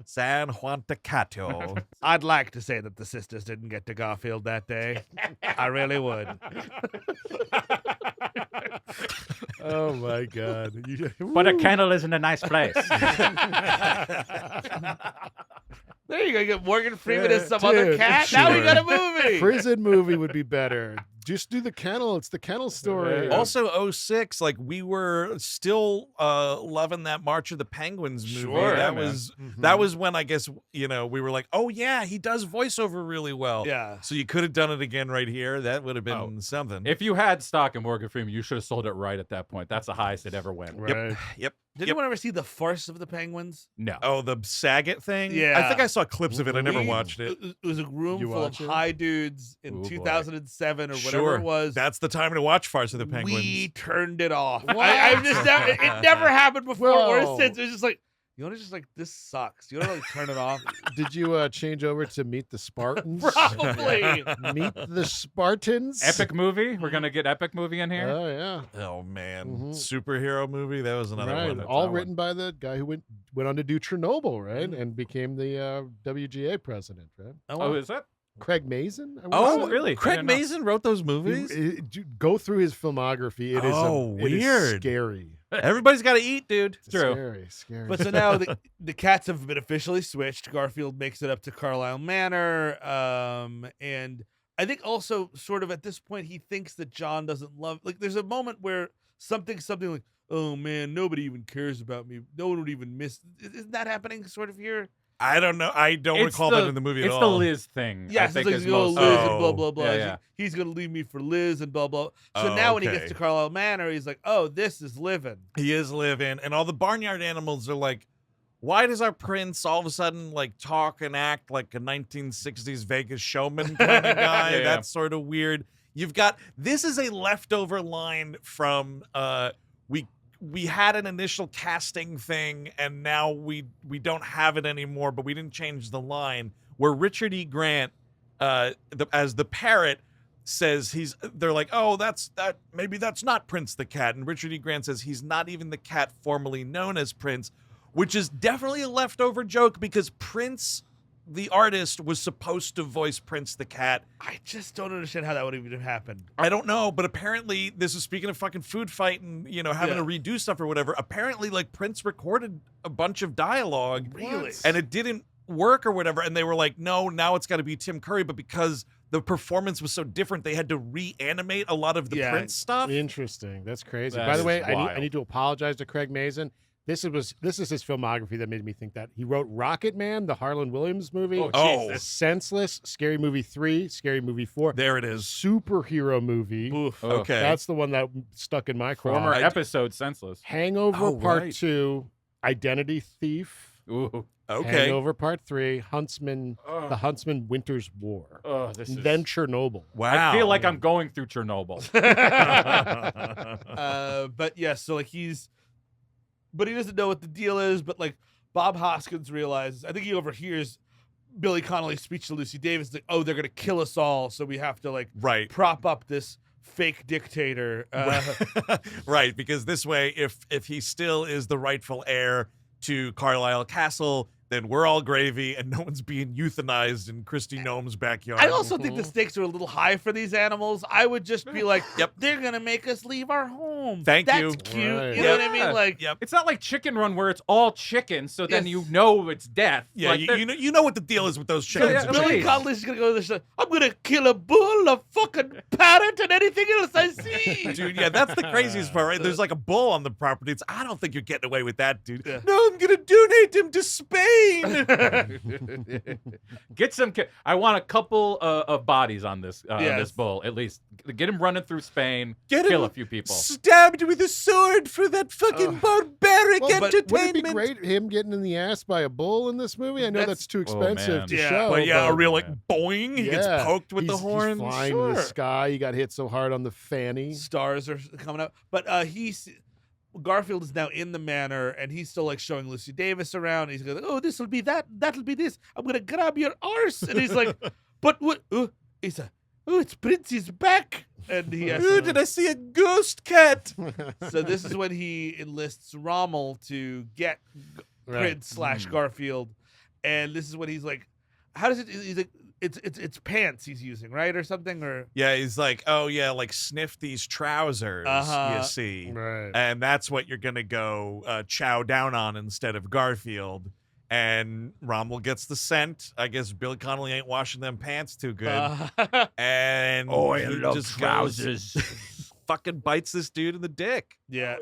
San Juan de Cato. I'd like to say that the sisters didn't get to Garfield that day. I really would. Oh my god! But a kennel isn't a nice place. There you go. You get Morgan Freeman Yeah, as some other dude, cat. Now we sure. got a movie. Prison movie would be better. Just do the kennel. It's the kennel story. Yeah. Also, 06, like we were still loving that March of the Penguins movie. Sure, that man. was that was when I guess we were like, oh yeah, he does voiceover really well. Yeah. So you could have done it again right here. That would have been something. If you had stock in Morgan Freeman, you should have sold it right at that point. That's the highest it ever went. Right. Yep. Did anyone ever see the farce of the Penguins? No. Oh, the Saget thing? Yeah. I think I saw clips of it. I never We- watched it. It was a room You full of watch it? high dudes in Ooh, boy. 2007 or whatever Sure. it was. That's the time to watch Farce of the Penguins. We turned it off. I've just never, it never happened before or Whoa. since. It was just like, you want to just like, this sucks. You want to like turn it off? Did you change over to Meet the Spartans? Probably. Meet the Spartans. Epic movie? We're going to get Epic movie in here? Oh yeah. Oh man, Mhm. superhero movie. That was another Right. one. All written by the guy who went on to do Chernobyl, right, and became the WGA president, right? Oh, is it? Craig Mazin. I Oh, wanna say? really? I Craig didn't know. Mazin wrote those movies. Go through his filmography. It is it is weird. scary. Everybody's got to eat, dude. It's True. Scary. But so now the cats have been officially switched. Garfield makes it up to Carlisle Manor. And I think also sort of at this point, he thinks that Jon doesn't love, like there's a moment where something like, oh man, nobody even cares about me. No one would even miss. Isn't that happening sort of here? I don't know. I don't It's recall that in the movie at It's all. the Liz thing. Yes, I think it's is like, oh, most. Liz Oh. and blah, blah, blah. Yeah, yeah. He's going to leave me for Liz and blah, blah. So Oh, now when he okay. gets to Carlisle Manor, he's like, oh, this is living. He is living, and all the barnyard animals are like, why does our prince all of a sudden like talk and act like a 1960s Vegas showman kind of guy? Yeah, yeah. That's sort of weird. You've got, this is a leftover line from we had an initial casting thing and now we don't have it anymore, but we didn't change the line, where Richard E. Grant as the parrot says they're like, oh, maybe that's not Prince the cat, and Richard E. Grant says he's not even the cat formerly known as Prince, which is definitely a leftover joke because Prince the artist was supposed to voice Prince the cat. I just don't understand how that would even happen. I don't know, but apparently this is, speaking of fucking food fight and having to redo stuff or whatever, apparently like Prince recorded a bunch of dialogue Really? and it didn't work or whatever, and they were like, no, now it's got to be Tim Curry, but because the performance was so different, they had to reanimate a lot of the Prince stuff. Interesting. That's crazy. That By the is way, I wild. need to apologize to Craig Mazin. This is his filmography that made me think that. He wrote Rocket Man, the Harlan Williams movie. Oh. Jesus. Senseless, Scary Movie 3, Scary Movie 4. There it is. Superhero movie. Oof. Oh. Okay. That's the one that stuck in my craw. Former I- episode Senseless. Hangover Oh, Part right. 2, Identity Thief. Ooh. Okay. Hangover Part 3, Huntsman, Ugh. The Huntsman Winter's War. Oh, this is. Then Chernobyl. Wow. I feel like I'm going through Chernobyl. But yes, so like but he doesn't know what the deal is. But like Bob Hoskins realizes, I think he overhears Billy Connolly's speech to Lucy Davis, like, oh, they're gonna kill us all, so we have to like right. prop up this fake dictator. Right, because this way, if he still is the rightful heir to Carlisle Castle, then we're all gravy and no one's being euthanized in Christy Gnome's backyard. I also think the stakes are a little high for these animals. I would just be like, Yep. they're gonna make us leave our home. Thank That's you. cute. Right. You know what I Yeah. mean? Like, Yep. It's not like Chicken Run where it's all chicken, so then Yes. you know it's death. Yeah, Like, you know what the deal is with those chickens. yeah, and Billy chickens. please. Connolly's gonna go to the show. I'm gonna kill a bull, a fucking parrot, and anything else I see. Dude, yeah, that's the craziest part, right? There's like a bull on the property. I don't think you're getting away with that, dude. Yeah. No, I'm gonna donate him to Spain. Spain. Get some. I want a couple of bodies on this Yes. this bull at least. Get him running through Spain. Get kill him a few people. Stabbed with a sword for that fucking barbaric Well, but entertainment. wouldn't it be great him getting in the ass by a bull in this movie? I know that's too expensive man. to Yeah. show. But yeah, a but real like boing. He gets yeah, poked with the he's horn. flying in the Sure. sky. He got hit so hard on the fanny. Stars are coming up, but Garfield is now in the manor, and he's still like showing Lucy Davis around. He's going, "Oh, this will be that. That'll be this. I'm gonna grab your arse." And he's like, "But what?" He's like, "Oh, it's Prince's back." And he has Ooh, did I see a ghost cat? So this is when he enlists Rommel to get Prince / Garfield, and this is when he's like, "How does it?" He's like, "It's pants he's using, right, or something, or." Yeah, he's like, oh yeah, like sniff these trousers, you see. Right. And that's what you're going to go chow down on instead of Garfield. And Rommel gets the scent. I guess Billy Connolly ain't washing them pants too good. And he just goes, fucking bites this dude in the dick. Yeah.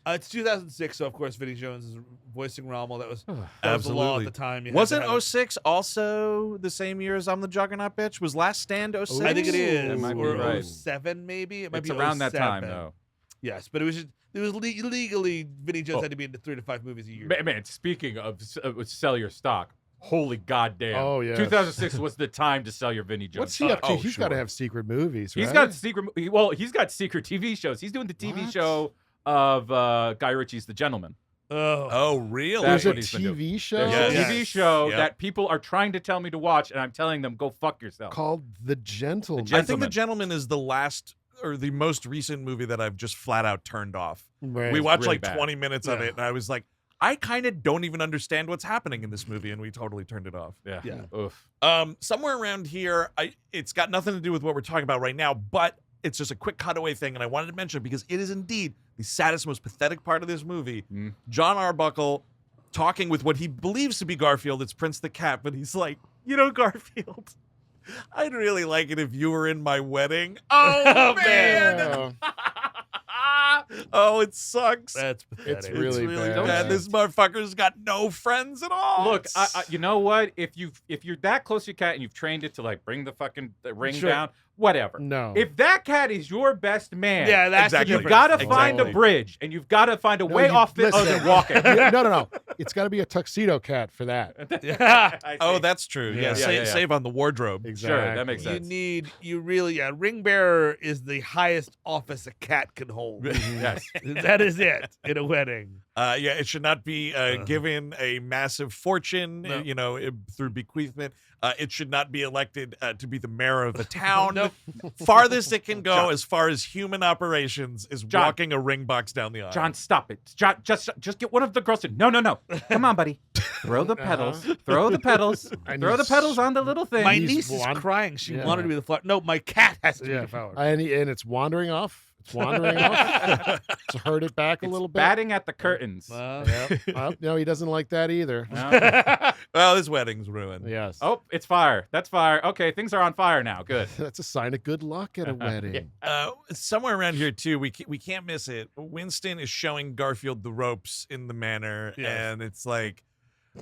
It's 2006, so of course Vinnie Jones is voicing Rommel. That was the law Absolutely. at the time. Wasn't 06 also the same year as I'm the Juggernaut Bitch? Was Last Stand 06? I think it is. That might be or right. 07 maybe. It might It's be around that time 07. though. Yes, but it was legally Vinnie Jones had to be into 3 to 5 movies a year. Man, speaking of sell your stock, holy goddamn! Oh, yes. 2006 was the time to sell your Vinnie Jones. What's he up to? Oh, He's got to sure. have secret movies, right? He's got secret. Well, he's got secret TV shows. He's doing the TV What? show of Guy Ritchie's The Gentleman. Oh, really? That's There's a what he's been doing. TV show There's Yes. a TV show Yep. that people are trying to tell me to watch, and I'm telling them, go fuck yourself. called The Gentleman. I think The Gentleman is the last or the most recent movie that I've just flat out turned off. Right. We watched really like bad. 20 minutes of it, and I was like, I kind of don't even understand what's happening in this movie, and we totally turned it off. Yeah. Yeah. Oof. Somewhere around here, it's got nothing to do with what we're talking about right now, but it's just a quick cutaway thing, and I wanted to mention it because it is indeed the saddest, most pathetic part of this movie. Jon Arbuckle talking with what he believes to be Garfield. It's Prince the Cat, but he's like, Garfield, I'd really like it if you were in my wedding. Oh, man. Oh, it sucks. That's pathetic. It's really bad. bad. This motherfucker's got no friends at all. Look, you know what? If you're that close to your cat and you've trained it to like bring the fucking ring Sure. down, whatever. No. If that cat is your best man, Yeah, that's Exactly. the you've difference. got to find a Exactly. bridge and you've got to find a way you- off this other listen. than walking. No. It's got to be a tuxedo cat for that. I Oh, see. that's true. Yeah, Yeah. Save on the wardrobe. Exactly. Sure, that makes sense. Ring bearer is the highest office a cat can hold. Yes. That is it in a wedding. It should not be given a massive fortune, No. through bequeathment. It should not be elected to be the mayor of the town. Nope. Farthest it can go John. as far as human operations is John. walking a ring box down the aisle. John, stop it. John, just get one of the girls to. No. Come on, buddy. Throw the pedals. Throw the pedals. And Throw the he's- pedals on the little thing. My He's niece is blonde. crying. She Yeah. wanted to be the flower. No, my cat has to be Yeah. the flower. And it's wandering off. It's wandering off. It's hurt it back a It's little bit. batting at the curtains. Yep. No, he doesn't like that either. No. Well, this wedding's ruined. Yes. Oh, it's fire. That's fire. Okay, things are on fire now. Good. That's a sign of good luck at a wedding. Somewhere around here too, we can't miss it. Winston is showing Garfield the ropes in the manor, Yes. and it's like,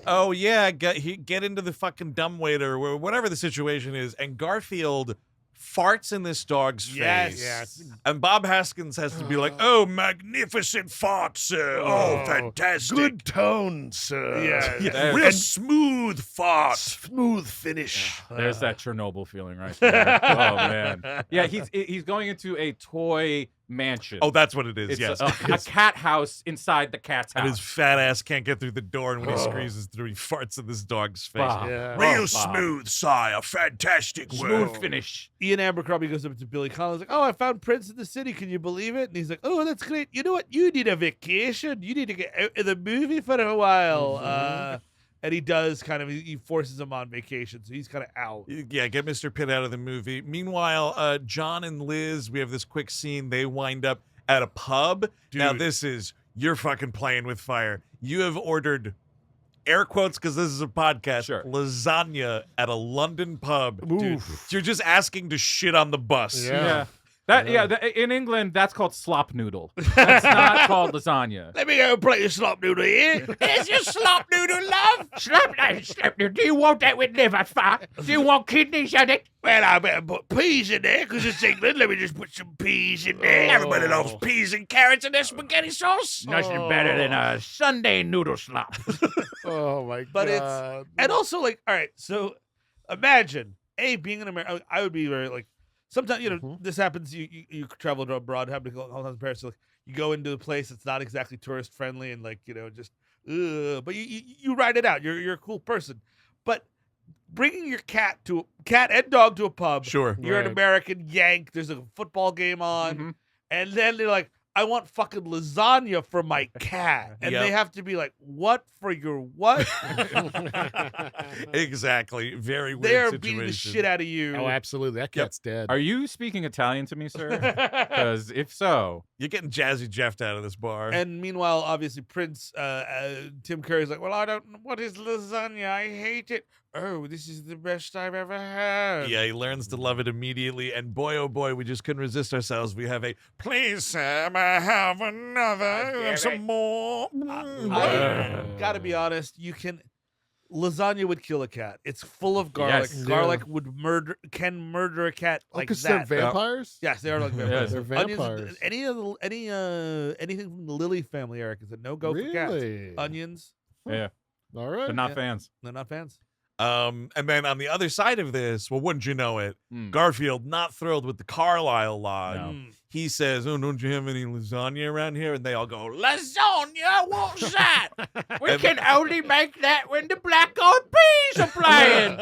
oh yeah, get into the fucking dumbwaiter or whatever the situation is, and Garfield farts in this dog's face. Yes. And Bob Haskins has to be like, oh, magnificent fart, sir. Oh, Oh, fantastic. Good tone, sir. Yeah. Yeah, real smooth fart. Smooth finish. There's that Chernobyl feeling right there. Oh man. Yeah, he's going into a toy mansion. Oh, that's what it is, It's yes. a cat house inside the cat's And his house. fat ass can't get through the door, and when he squeezes through, he farts in this dog's face. Bob. Yeah. Real Oh, Bob. smooth, sire. Fantastic Smooth world. finish. Ian Abercrombie goes up to Billy Connolly. He's like, "Oh, I found Prince in the city. Can you believe it?" And he's like, "Oh, that's great. You know what? You need a vacation. You need to get out of the movie for a while." And he does he forces him on vacation, so he's kind of out. Yeah, get Mr. Pitt out of the movie. Meanwhile, John and Liz, we have this quick scene. They wind up at a pub. Now, Dude. you're fucking playing with fire. You have ordered, air quotes because this is a podcast, Sure. lasagna at a London pub. Oof. You're just asking to shit on the bus. Yeah. In England, that's called slop noodle. That's not called lasagna. Let me go play your slop noodle here. Here's your slop noodle, love. Slop noodle. Do you want that with liver fat? Do you want kidneys in it? Well, I better put peas in there because it's England. Let me just put some peas in there. Everybody loves peas and carrots in their spaghetti sauce. Nothing better than a Sunday noodle slop. Oh my But god! and also like, all right, so imagine being an American. I would be very like. Sometimes this happens. You travel abroad, happen to go all the time in Paris. So like, you go into a place that's not exactly tourist friendly, and like just, but you ride it out. You're a cool person, but bringing your cat and dog to a pub. Sure. You're an Right. American Yank. There's a football game on, and then they're like, I want fucking lasagna for my cat. And they have to be like, what for your what? Exactly. Very weird They're situation. beating the shit out of you. Oh, absolutely. That cat's dead. Are you speaking Italian to me, sir? Because if so, You're getting Jazzy Jeffed out of this bar. And meanwhile, obviously, Prince Tim Curry's like, well, I don't know. What is lasagna? I hate it. Oh, this is the best I've ever had. Yeah, he learns to love it immediately. And boy, oh boy, we just couldn't resist ourselves. We have a, please, sir, may I have another? Have some more? I gotta be honest. Lasagna would kill a cat. It's full of garlic. Yes. Garlic can murder a cat like because that. they're vampires? Yes, they are like vampires. They're vampires. Onions, anything from the Lily family, Eric, is a no-go for cats. Really? Onions, yeah, All right. but not Yeah. fans. they're not fans. And then on the other side of this, well, wouldn't you know it, Mm. Garfield not thrilled with the Carlisle line. No. Mm. He says, oh, don't you have any lasagna around here? And they all go, lasagna? What's that? We can only make that when the black eyed peas are playing.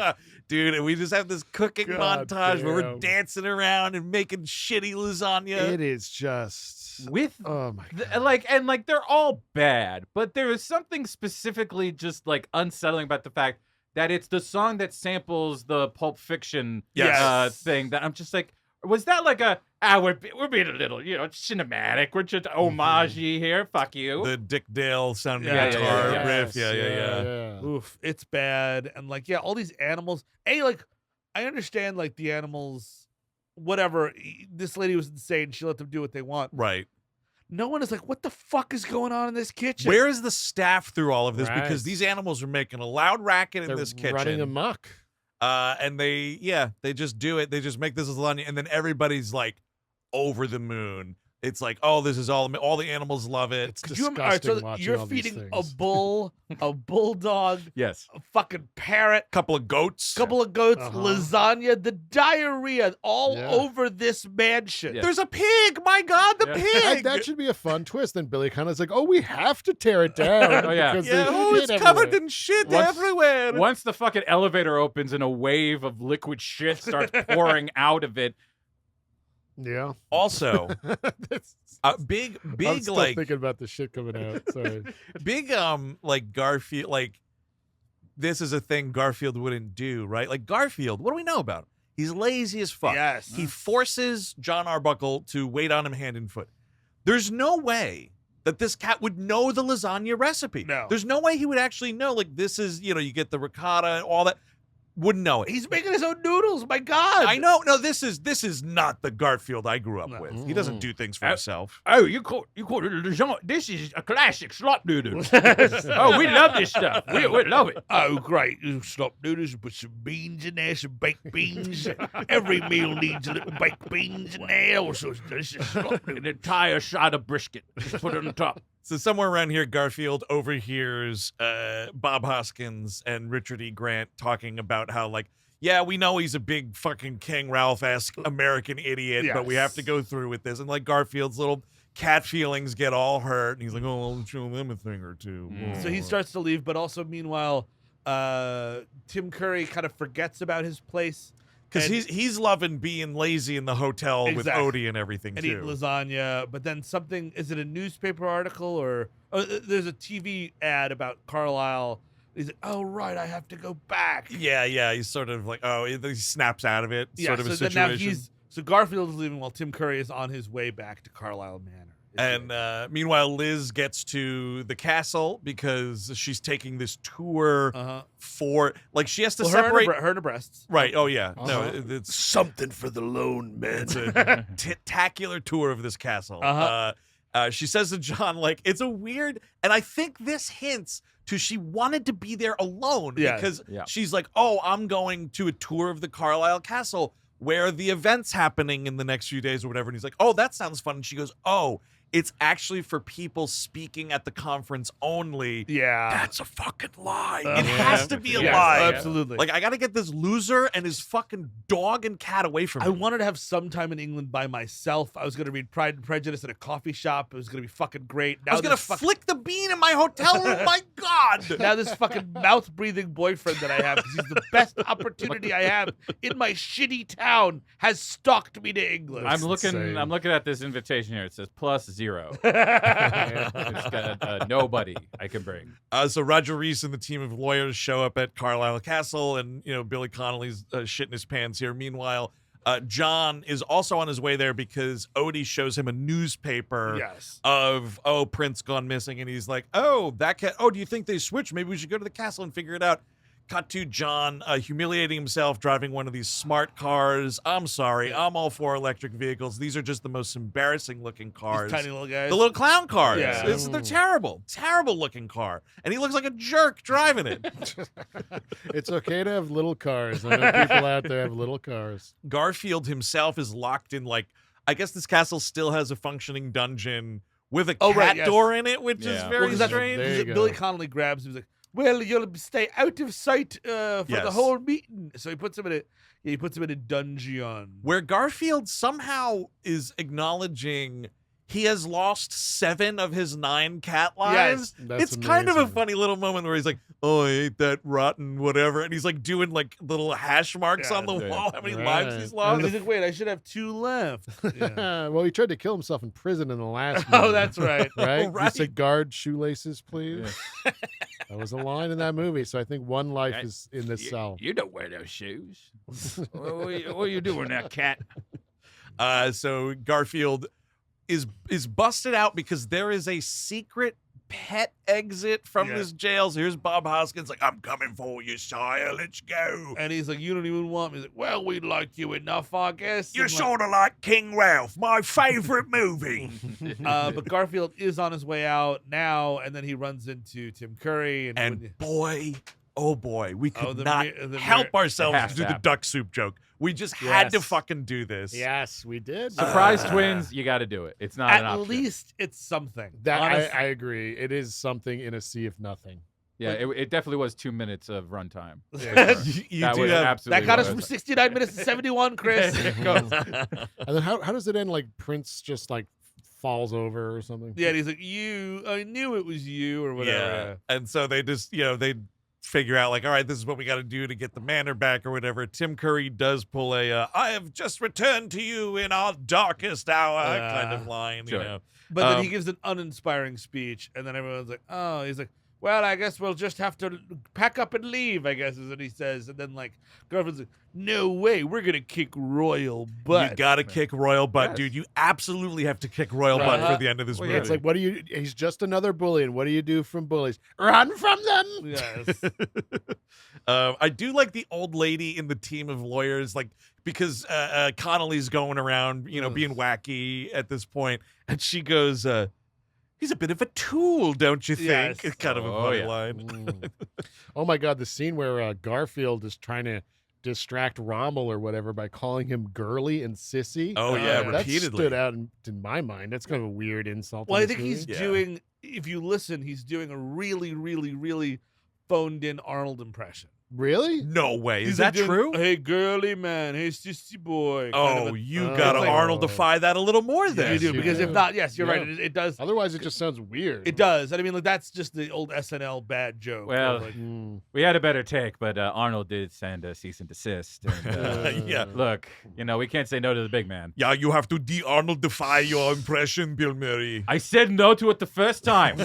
Dude, and we just have this cooking God montage where we're damn. dancing around and making shitty lasagna. It is just. With Oh my god. like they're all bad, but there is something specifically just like unsettling about the fact that it's the song that samples the Pulp Fiction Yes. thing that I'm just like, was that like we're being a little, cinematic. We're just homage-y here. Fuck you. The Dick Dale sounding Yeah, guitar yeah, riff. Yeah. Oof, it's bad. And like, yeah, all these animals. Like, I understand like the animals, whatever. This lady was insane. She let them do what they want. Right. No one is like, what the fuck is going on in this kitchen? Where is the staff through all of this? Right. Because these animals are making a loud racket in They're this kitchen. running amok. And they just do it. They just make this lasagna, and then everybody's like over the moon. It's like, oh, this is all the animals love it. It's Could you disgusting all right, so watching you're all these feeding a things. bull, a bulldog, Yes. a fucking parrot, Couple of goats. couple of goats, Uh-huh. lasagna, the diarrhea all Yeah. over this mansion. Yeah. There's a pig. My God, the Yeah. pig. That should be a fun twist. Then Billy Connolly's like, "Oh, we have to tear it down." Oh, yeah. because Yeah, there's oh, shit it's covered everywhere." in shit Once- everywhere. Once the fucking elevator opens and a wave of liquid shit starts pouring out of it, Yeah. Also, That's- big, I'm still like thinking about the shit coming out. Sorry. big, like Garfield, like this is a thing Garfield wouldn't do, right? Like Garfield, what do we know about him? He's lazy as fuck. Yes. He forces Jon Arbuckle to wait on him hand and foot. There's no way that this cat would know the lasagna recipe. No. There's no way he would actually know, like, this is, you get the ricotta and all that. Wouldn't know it. He's making his own noodles. My God. I know. No, this is not the Garfield I grew up No. with. He doesn't do things for himself. Oh, you call it lasagna? This is a classic slop noodle. Oh, we love this stuff. We love it. Oh, great. You slop noodles, put some beans in there, some baked beans. Every meal needs a little baked beans in there. Also, delicious slop An entire side of brisket. Just put it on the top. So somewhere around here, Garfield overhears Bob Hoskins and Richard E. Grant talking about how, like, yeah, we know he's a big fucking King Ralph-esque American idiot, but we have to go through with this. And, like, Garfield's little cat feelings get all hurt. And he's like, oh, I'll show them a thing or two. So he starts to leave, but also meanwhile, Tim Curry kind of forgets about his place. Because And- he's loving being lazy in the hotel with Exactly. Odie and everything, and too. eating lasagna, but then is it a newspaper article or there's a TV ad about Carlisle. He's like, oh, right, I have to go back. Yeah, he's sort of like, oh, he snaps out of it, Yeah, sort of so a then situation. now so Garfield is leaving while Tim Curry is on his way back to Carlisle Manor. And meanwhile, Liz gets to the castle because she's taking this tour for, like, she has to separate her and her breasts. Right. Oh yeah. No, it's Something for the lone men. it's a tentacular tour of this castle. She says to Jon, like, it's a weird, and I think this hints to she wanted to be there alone because she's like, oh, I'm going to a tour of the Carlisle Castle where the event's happening in the next few days or whatever. And he's like, oh, that sounds fun. And she goes, oh, it's actually for people speaking at the conference only. Yeah. That's a fucking lie. It has to be a lie. Absolutely. Like, I got to get this loser and his fucking dog and cat away from me. I wanted to have some time in England by myself. I was going to read Pride and Prejudice at a coffee shop. It was going to be fucking great. Now I was going to flick the bean in my hotel room. My God. Now this fucking mouth-breathing boyfriend that I have, because he's the best opportunity I have in my shitty town, has stalked me to England. I'm looking at this invitation here. It says +0. It's got nobody I can bring. So Roger Reese and the team of lawyers show up at Carlisle Castle, and Billy Connolly's shitting his pants here. Meanwhile, Jon is also on his way there because Odie shows him a newspaper of Prince gone missing, and he's like, oh, that cat. Oh, do you think they switched? Maybe we should go to the castle and figure it out. Cut to Jon humiliating himself, driving one of these smart cars. I'm sorry. I'm all for electric vehicles. These are just the most embarrassing looking cars. These tiny little guys. The little clown cars. Yeah. They're terrible. Terrible looking car. And he looks like a jerk driving it. It's okay to have little cars. I know people out there have little cars. Garfield himself is locked in, like, I guess this castle still has a functioning dungeon with a cat door in it, which is very strange. Billy Connolly grabs him. He's like, well, you'll stay out of sight for the whole meeting. So he puts him in a dungeon where Garfield somehow is acknowledging he has lost 7 of his 9 cat lives. Yes, it's kind of a funny little moment where he's like, oh, I ate that rotten whatever. And he's like doing like little hash marks on the wall, how many lives he's lost. And he's like, wait, I should have 2 left. Well, he tried to kill himself in prison in the last movie. Oh, that's right. Right? Right. He said, guard shoelaces, please. That was a line in that movie. So I think one life is in this cell. You don't wear those shoes. What are you doing there, cat? So Garfield is busted out because there is a secret pet exit from this jail. So here's Bob Hoskins like, I'm coming for you, sire. Let's go. And he's like, you don't even want me. He's like, well, we like you enough, I guess. You're sort of like King Ralph, my favorite movie. But Garfield is on his way out now, and then he runs into Tim Curry. And boy, oh boy, we could not help ourselves to do the duck soup joke. We just had to fucking do this. Yes, we did. Surprise twins, you got to do it. It's not an option. At least it's something. I agree. It is something in a sea of nothing. Yeah, it definitely was 2 minutes of runtime. That got us from 69 minutes to 71, Chris. And then how does it end? Like Prince just like falls over or something? Yeah, and he's like, I knew it was you or whatever. Yeah. And so they just, they figure out like, all right, this is what we got to do to get the manor back or whatever. Tim Curry does pull a I have just returned to you in our darkest hour kind of line, But then he gives an uninspiring speech, and then everyone's like, oh, he's like, well, I guess we'll just have to pack up and leave, I guess is what he says. And then like Garfield's like, no way, we're gonna kick royal butt. You gotta kick royal butt, dude. You absolutely have to kick royal butt for the end of this movie. It's like, he's just another bully, and what do you do from bullies? Run from them. Yes. I do like the old lady in the team of lawyers, like, because Connolly's going around, being wacky at this point, and she goes, he's a bit of a tool, don't you think? It's kind of a funny line. Oh my God, the scene where Garfield is trying to distract Rommel or whatever by calling him girly and sissy. Oh yeah, repeatedly. That stood out in my mind. That's kind of a weird insult. Well, I think he's doing, if you listen, he's doing a really, really, really phoned in Arnold impression. Really? No way. Is that true? Hey, girly man. Hey, sissy boy. Oh, you got to Arnoldify that a little more then. You do, because if not, yes, you're right. It does. Otherwise, it just sounds weird. It does. And I mean, like, that's just the old SNL bad joke. Well, we had a better take, but Arnold did send a cease and desist. And, look, we can't say no to the big man. Yeah, you have to de-Arnoldify your impression, Bill Murray. I said no to it the first time.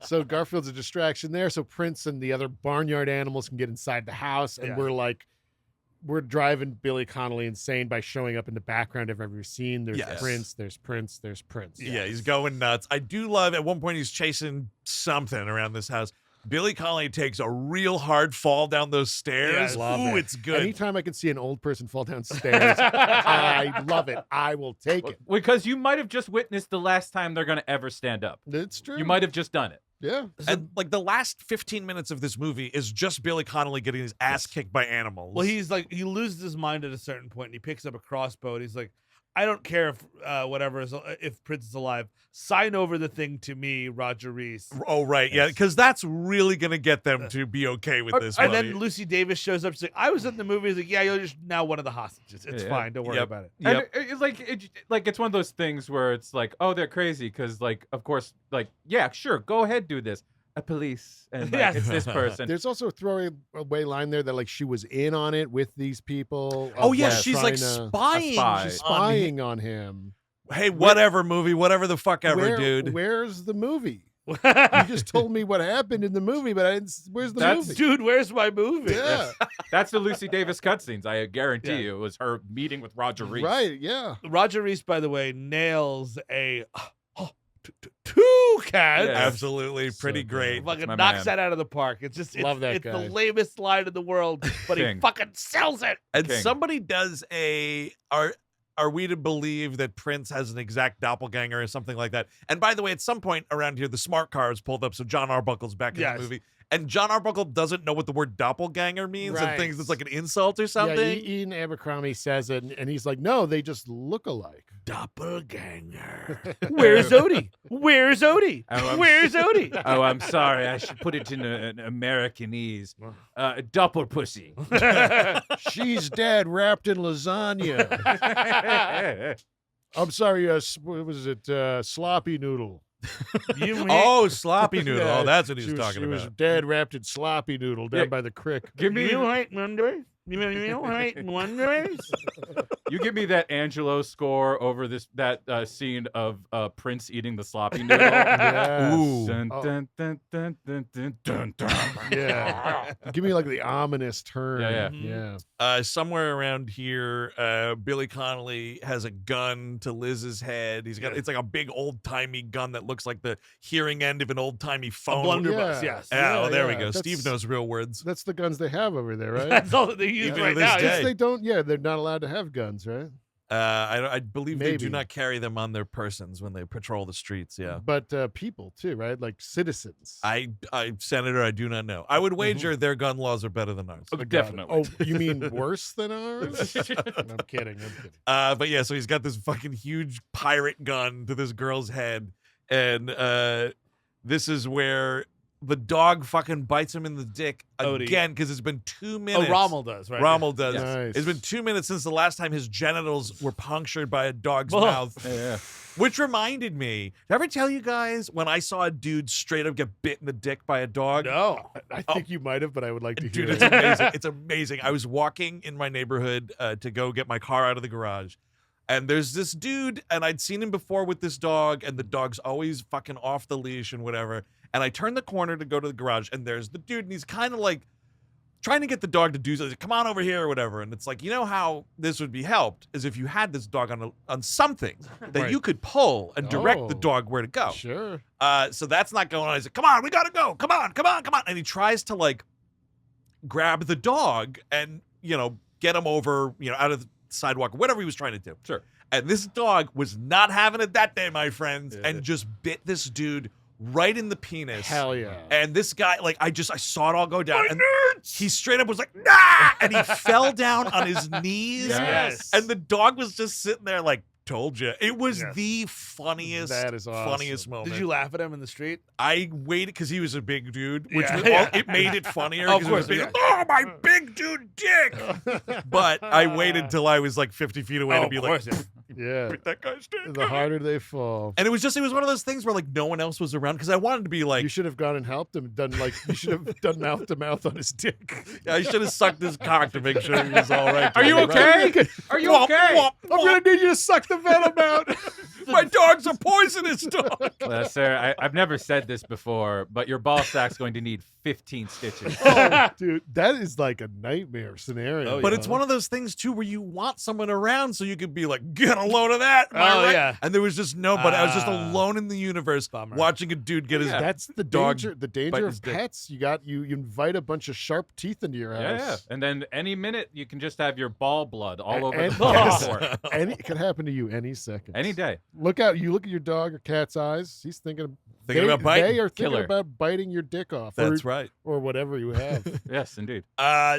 So Garfield's a distraction there, so Prince and the other barnyard animals can get inside the house, and we're like we're driving Billy Connolly insane by showing up in the background of every scene. There's Yes. Prince, there's Prince, there's Prince. Yeah, he's going nuts. I do love at one point he's chasing something around this house. Billy Connolly takes a real hard fall down those stairs. I love Ooh, it. it's good. Anytime I can see an old person fall down stairs, I love it. I will take it. Because you might have just witnessed the last time they're going to ever stand up. It's true. You might have just done it. Yeah. And like the last 15 minutes of this movie is just Billy Connolly getting his ass kicked by animals. Well, he's like, he loses his mind at a certain point, and he picks up a crossbow, and he's like, I don't care if if Prince is alive. Sign over the thing to me, Roger Reese. Oh, right. Yeah, because that's really going to get them to be okay with this. And buddy. then Lucy Davis shows up. She's like, I was in the movie. He's like, yeah, you're just now one of the hostages. It's Yeah. fine. Don't worry Yep. about it. And it's one of those things where it's like, oh, they're crazy because, like, of course, like, yeah, sure, go ahead, do this. A police and like, Yes. it's this person. There's also a throwaway line there that like she was in on it with these people. Oh, of, yeah, like, she's trying like to- spying. spy. She's on him. spying on him. Hey, whatever movie, whatever the fuck ever, dude. Where's the movie? You just told me what happened in the movie, but I didn't. Where's the That's- movie? Dude, where's my movie? Yeah, That's the Lucy Davis cutscenes. I guarantee Yeah. you it was her meeting with Roger Reese. right. Yeah, Roger Reese, by the way, nails a two cats. Yeah. Absolutely. Pretty So great. good. Fucking my knocks man. that out of the park. It's just Love that it's guy. the lamest line in the world, but he King. fucking sells it. And King. somebody does are we to believe that Prince has an exact doppelganger or something like that? And by the way, at some point around here, the smart car is pulled up, so Jon Arbuckle's back in Yes. the movie. And Jon Arbuckle doesn't know what the word doppelganger means and Right. thinks it's like an insult or something. Yeah, Ian Abercrombie says it, and he's like, "No, they just look alike." Doppelganger. Where's Odie? Where's Odie? Oh, I'm- Where's Odie? Oh, I'm sorry. I should put it in an Americanese. Doppelpussy. She's dead, wrapped in lasagna. I'm sorry. What was it? Sloppy noodle. You mean- Oh, sloppy noodle. Yeah, Oh, that's what he's she talking was about. dead, wrapped in sloppy noodle down Yeah. by the creek. Give me You hate Mondays? You hate Mondays? You give me that Angelo score over that scene of Prince eating the sloppy noodle. Yes. Ooh. Dun, Oh. dun, dun, dun, dun, dun, dun, dun. Yeah. Give me like the ominous turn. Yeah, yeah. Somewhere around here, Billy Connolly has a gun to Liz's head. It's like a big old timey gun that looks like the hearing end of an old timey A phone. blunderbuss, Yeah. yes. Oh, there we yeah. go. That's- Steve knows real words. That's the guns they have over there, right? That's all that they use Even right to this now. day. Yes, they don't. Yeah, they're not allowed to have guns, right? I believe they do Maybe. not carry them on their persons when they patrol the streets. Yeah. But people too, right? Like citizens. Senator, I do not know. I would wager their gun laws are better than ours. Definitely. Oh, you mean worse than ours? I'm kidding. But yeah, so he's got this fucking huge pirate gun to this girl's head, and this is where the dog fucking bites him in the dick Odie. again because it's been 2 Oh, minutes. Rommel does, right? Rommel does. Nice. It's been 2 minutes since the last time his genitals were punctured by a dog's Oh. mouth. Yeah. Which reminded me, did I ever tell you guys when I saw a dude straight up get bit in the dick by a dog? No. I think you might have, but I would like to hear Dude, it. it's amazing. It's amazing. I was walking in my neighborhood to go get my car out of the garage. And there's this dude, and I'd seen him before with this dog, and the dog's always fucking off the leash and whatever. And I turned the corner to go to the garage, and there's the dude, and he's kind of like trying to get the dog to do something. Come on over here or whatever. And it's like, you know how this would be helped is if you had this dog on something that Right. you could pull and direct the Oh. dog where to go. Sure. So that's not going on. I said, come on, we got to go. Come on, come on, come on. And he tries to like grab the dog and, get him over, out of the sidewalk, whatever he was trying to do. Sure. And this dog was not having it that day, my friends, Yeah. and just bit this dude right in the penis. Hell yeah. And this guy, like, I saw it all go down. And he straight up was like, nah! And he fell down on his knees. Yes. And the dog was just sitting there like, told you. It was Yes. the funniest, That is awesome. funniest moment. Did you laugh at him in the street? I waited because he was a big dude, which Yeah. was Yeah. it made it funnier. Of 'cause it was course, big, yeah. oh, my big dude dick. But I waited till I was like 50 feet away to be like, Yeah. "Beat that guy's dick." The harder they fall. And it was one of those things where like no one else was around because I wanted to be like, You should have gone and helped him. You should have done mouth to mouth on his dick. I should have sucked his cock to make sure he was all right. Are you okay? Are you Womp, okay? womp, I'm womp. gonna need you to suck the venom out. My dog's a poisonous dog. Sir, I've never said this before, but your ball sack's going to need 15 stitches. Oh, dude, that is like a nightmare scenario. Oh, But yeah. it's one of those things too where you want someone around so you could be like, get a load of that. Am I Oh, right? yeah. And there was just nobody. I was just Ah. alone in the universe Bummer. watching a dude get his That's the dog danger. The bite danger his of dick. pets. You invite a bunch of sharp teeth into your Yeah, house. and then any minute you can just have your ball blood all over And- the floor. And it could happen to you any second. Any day. Look out! You look at your dog or cat's eyes. He's thinking. About biting. They are thinking Killer. about biting your dick off. That's or, right. or whatever you have. Yes, indeed.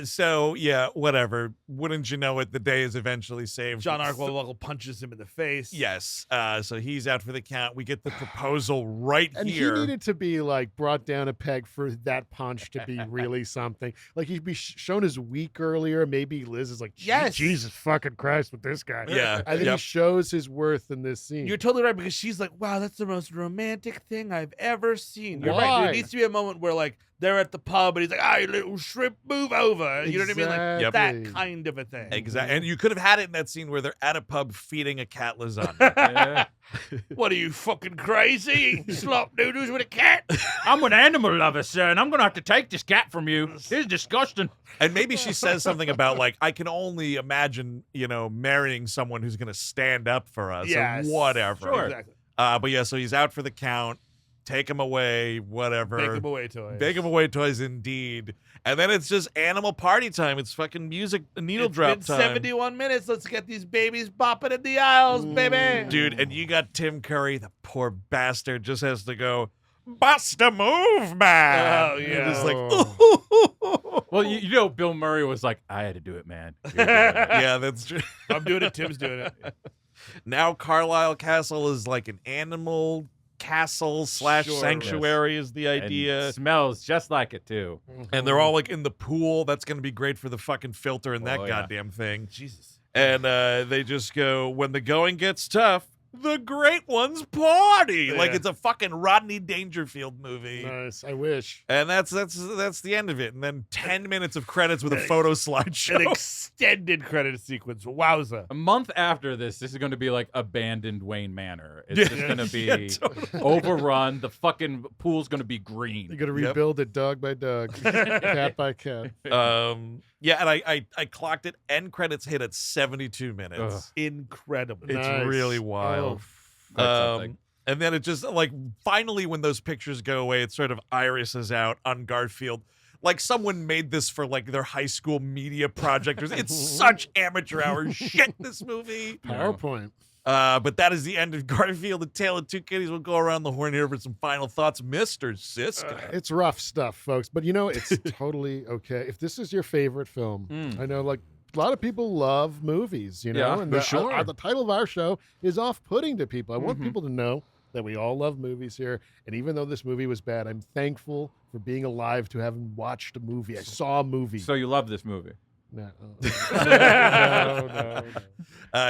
So yeah, whatever. Wouldn't you know it? The day is eventually saved. Jon Arbuckle punches him in the face. Yes. So he's out for the count. We get the proposal right And here. he needed to be like brought down a peg for that punch to be really something. Like he'd be shown as weak earlier. Maybe Liz is like, Yes. Jesus fucking Christ with this guy. Yeah. I think Yep. he shows his worth in this scene. You're totally right because she's like, wow, that's the most romantic thing I've ever seen. You're right. Why? There needs to be a moment where like they're at the pub and he's like, ah, you little shrimp, move over. You know what I mean? Like Yep. that kind of a thing. Exactly. And you could have had it in that scene where they're at a pub feeding a cat lasagna. Yeah. What are you fucking crazy? Eating slop noodles with a cat? I'm an animal lover, sir, and I'm going to have to take this cat from you. It's disgusting. And maybe she says something about like, I can only imagine, marrying someone who's going to stand up for us Yes. or whatever. Sure. Exactly. But yeah, so he's out for the count. Take him away, whatever. Make them away toys. Take him away toys indeed. And then it's just animal party time. It's fucking music needle It's drop been time. 71 minutes. Let's get these babies bopping in the aisles, baby. Dude, and you got Tim Curry, the poor bastard, just has to go, bust a move, man. Oh, And yeah. it's like, Well, you know, Bill Murray was like, I had to do it, man. You're doing it. yeah, that's true. I'm doing it. Tim's doing it. Now Carlisle Castle is like an animal castle / Sure. sanctuary is the And idea. smells just like it, too. And they're all like in the pool. That's going to be great for the fucking filter in that Oh, yeah. goddamn thing. Jesus. And they just go, when the going gets tough, the great ones party. Like Yeah. it's a fucking Rodney Dangerfield movie. Nice. I wish. And that's the end of it. And then 10 minutes of credits with a photo An slideshow. extended credit sequence. Wowza. A month after this is going to be like abandoned Wayne Manor. It's just going to be Yeah, totally. overrun. The fucking pool's going to be You green. got to Yep. rebuild it dog by dog, cat by cat. Yeah, and I clocked it. End credits hit at 72 minutes. Ugh. Incredible. It's Nice. really wild. Oh. That's something. And then it just like finally when those pictures go away, it sort of irises out on Garfield. Like someone made this for like their high school media project. It's such amateur hour shit, this movie. PowerPoint. But that is the end of Garfield, the Tail of Two Kitties. We'll go around the horn here for some final thoughts. Mr. Siska. It's rough stuff, folks, but it's totally okay. If this is your favorite film, I know like a lot of people love movies, Yeah, and for the, sure. the title of our show is off-putting to people. I want people to know that we all love movies here, and even though this movie was bad, I'm thankful for being alive to having watched a movie. I saw a movie. So you love this movie? No.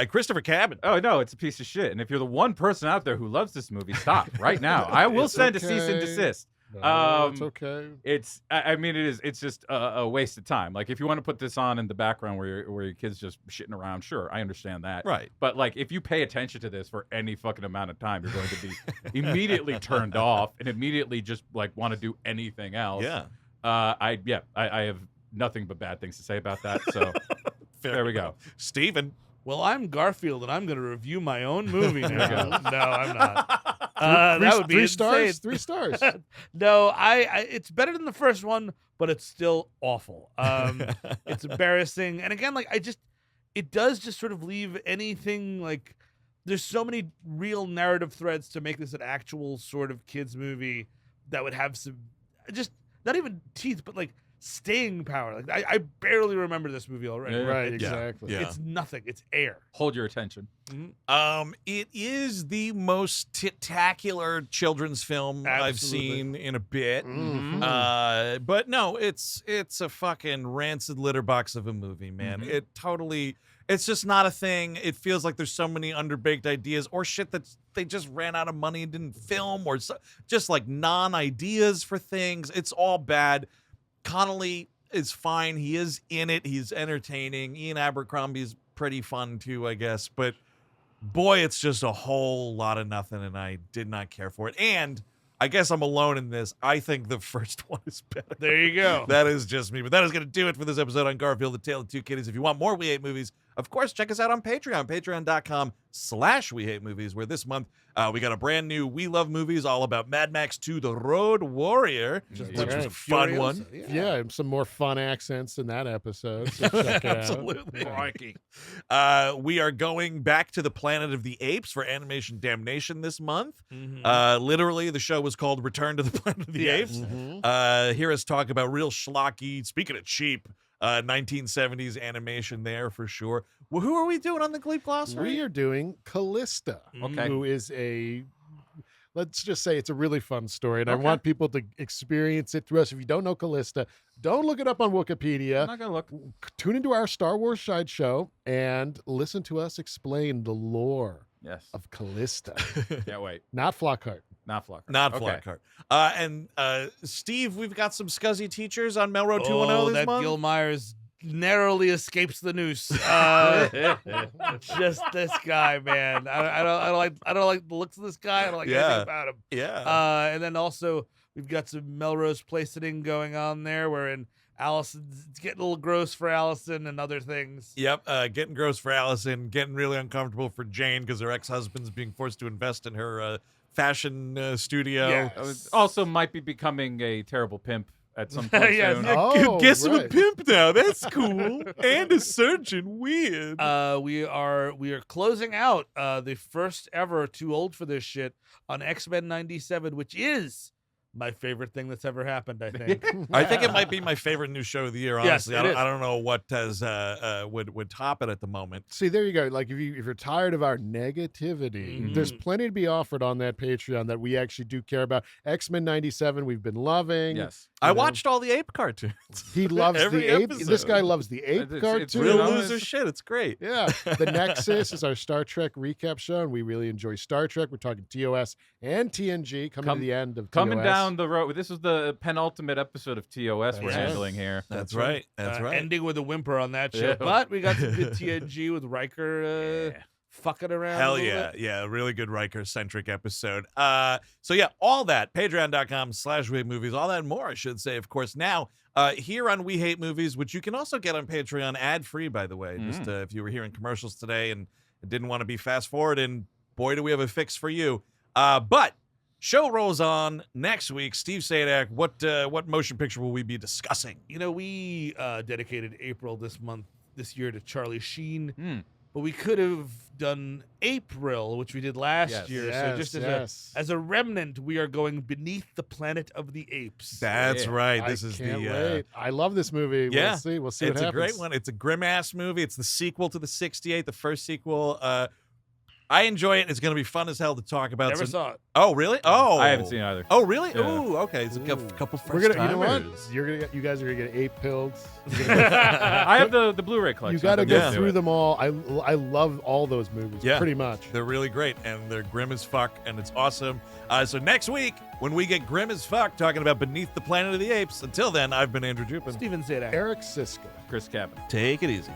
Christopher Cabin. Oh no, it's a piece of shit. And if you're the one person out there who loves this movie, stop right now. I will It's send a cease and okay. desist. No, it's okay. I mean, it is. It's just a waste of time. Like if you want to put this on in the background where your kid's just shitting around, sure, I understand that. Right. But like, if you pay attention to this for any fucking amount of time, you're going to be immediately turned off and immediately just like want to do anything else. Yeah. I have nothing but bad things to say about that. So there we go. Steven. Well, I'm Garfield, and I'm going to review my own movie now. There you go. No, I'm not. That would be three insane. stars. 3 stars. No, I it's better than the first one, but it's still awful. It's embarrassing, and again, like it does just sort of leave anything like. There's so many real narrative threads to make this an actual sort of kids movie that would have some, just not even teeth, but like staying power. Like I barely remember this movie already. Yeah. Right, It's, exactly. Yeah. it's nothing. It's air. Hold your attention. It is the most titacular children's film I've Absolutely. seen in a bit. Mhm. But no, it's a fucking rancid litter box of a movie, man. It's just not a thing. It feels like there's so many underbaked ideas or shit that they just ran out of money and didn't film, or just like non-ideas for things. It's all bad. Connolly is fine. He is in it. He's entertaining. Ian Abercrombie's pretty fun too, I guess. But boy, it's just a whole lot of nothing, and I did not care for it. And I guess I'm alone in this. I think the first one is better. There you go. That is just me. But that is going to do it for this episode on Garfield, the Tail of Two Kitties. If you want more We Hate Movies, of course, check us out on Patreon, patreon.com/We Hate Movies, where this month we got a brand new We Love Movies all about Mad Max 2, The Road Warrior, which was a fun one. Yeah, some more fun accents in that episode. So check it out. Absolutely. We are going back to the Planet of the Apes for Animation Damnation this month. Literally, the show was called Return to the Planet of the Apes. Hear us talk about real schlocky, speaking of cheap, 1970s animation there for sure. Well, who are we doing on the Gleep Glossary? We are doing Callista, who is let's just say it's a really fun story, and I want people to experience it through us. If you don't know Callista, don't look it up on Wikipedia. I'm not going to look. Tune into our Star Wars Sideshow and listen to us explain the lore of Callista. Can't wait. Not Flockhart. Not Flockhart. Not Flockhart. And Steve, we've got some scuzzy teachers on Melrose 210 this that month. Gil Myers narrowly escapes the noose. Just this guy, man. I don't like the looks of this guy. I don't like anything about him. Yeah. And then also we've got some Melrose play sitting going on there, wherein Allison's it's getting a little gross for Allison and other things. Yep, getting gross for Allison, getting really uncomfortable for Jane because her ex-husband's being forced to invest in her fashion studio. Yes. Also might be becoming a terrible pimp at some point soon. Oh, Guess I'm a right. pimp now. That's cool. And a surgeon. Weird. We are closing out the first ever Too Old for This Shit on X-Men 97, which is my favorite thing that's ever happened, I think. I think it might be my favorite new show of the year, honestly. Yes, it is. I don't know what has would top it at the moment. See, there you go. Like, if you're tired of our negativity, there's plenty to be offered on that Patreon that we actually do care about. X-Men 97, we've been loving. Yes. I watched all the ape cartoons. He loves Every the ape. episode. This guy loves the ape It's cartoon. Real really loser shit. It's great. Yeah. The Nexus is our Star Trek recap show, and we really enjoy Star Trek. We're talking TOS and TNG coming to the end of Coming TOS. down the road. This is the penultimate episode of TOS we're Yes. handling here. That's right. That's right. Ending with a whimper on that Yeah. shit. But we got some good TNG with Riker fucking around. Hell a little yeah. bit. Yeah. Really good Riker-centric episode. So yeah, all that. Patreon.com/We Hate Movies. All that and more, I should say, of course. Now, here on We Hate Movies, which you can also get on Patreon ad-free, by the way. Just if you were hearing commercials today and didn't want to be fast-forwarding, boy, do we have a fix for you. But show rolls on next week. Steve Sadak, what motion picture will we be discussing? You know, we dedicated April this year to Charlie Sheen. But we could have done April, which we did last year. So just as a remnant, we are going Beneath the Planet of the Apes. That's right. This I is can't the wait. I love this movie. yeah. We'll see. We'll see It's what a happens. great one. It's a grim-ass movie. It's the sequel to the 68, the first sequel. I enjoy it. It's going to be fun as hell to talk about. Never saw it. Oh, really? Oh, I haven't seen it either. Oh, really? Yeah. Ooh, okay. It's a couple We're first gonna, you know what? timers. You guys are gonna get ape pilled. I have the Blu-ray collection. You got to I'm go gonna do through it. them all. I love all those movies. Yeah. Pretty much. They're really great, and they're grim as fuck, and it's awesome. So next week, when we get grim as fuck talking about Beneath the Planet of the Apes, until then, I've been Andrew Jupin. Steven Sadak. Eric Siska. Chris Cabin. Take it easy.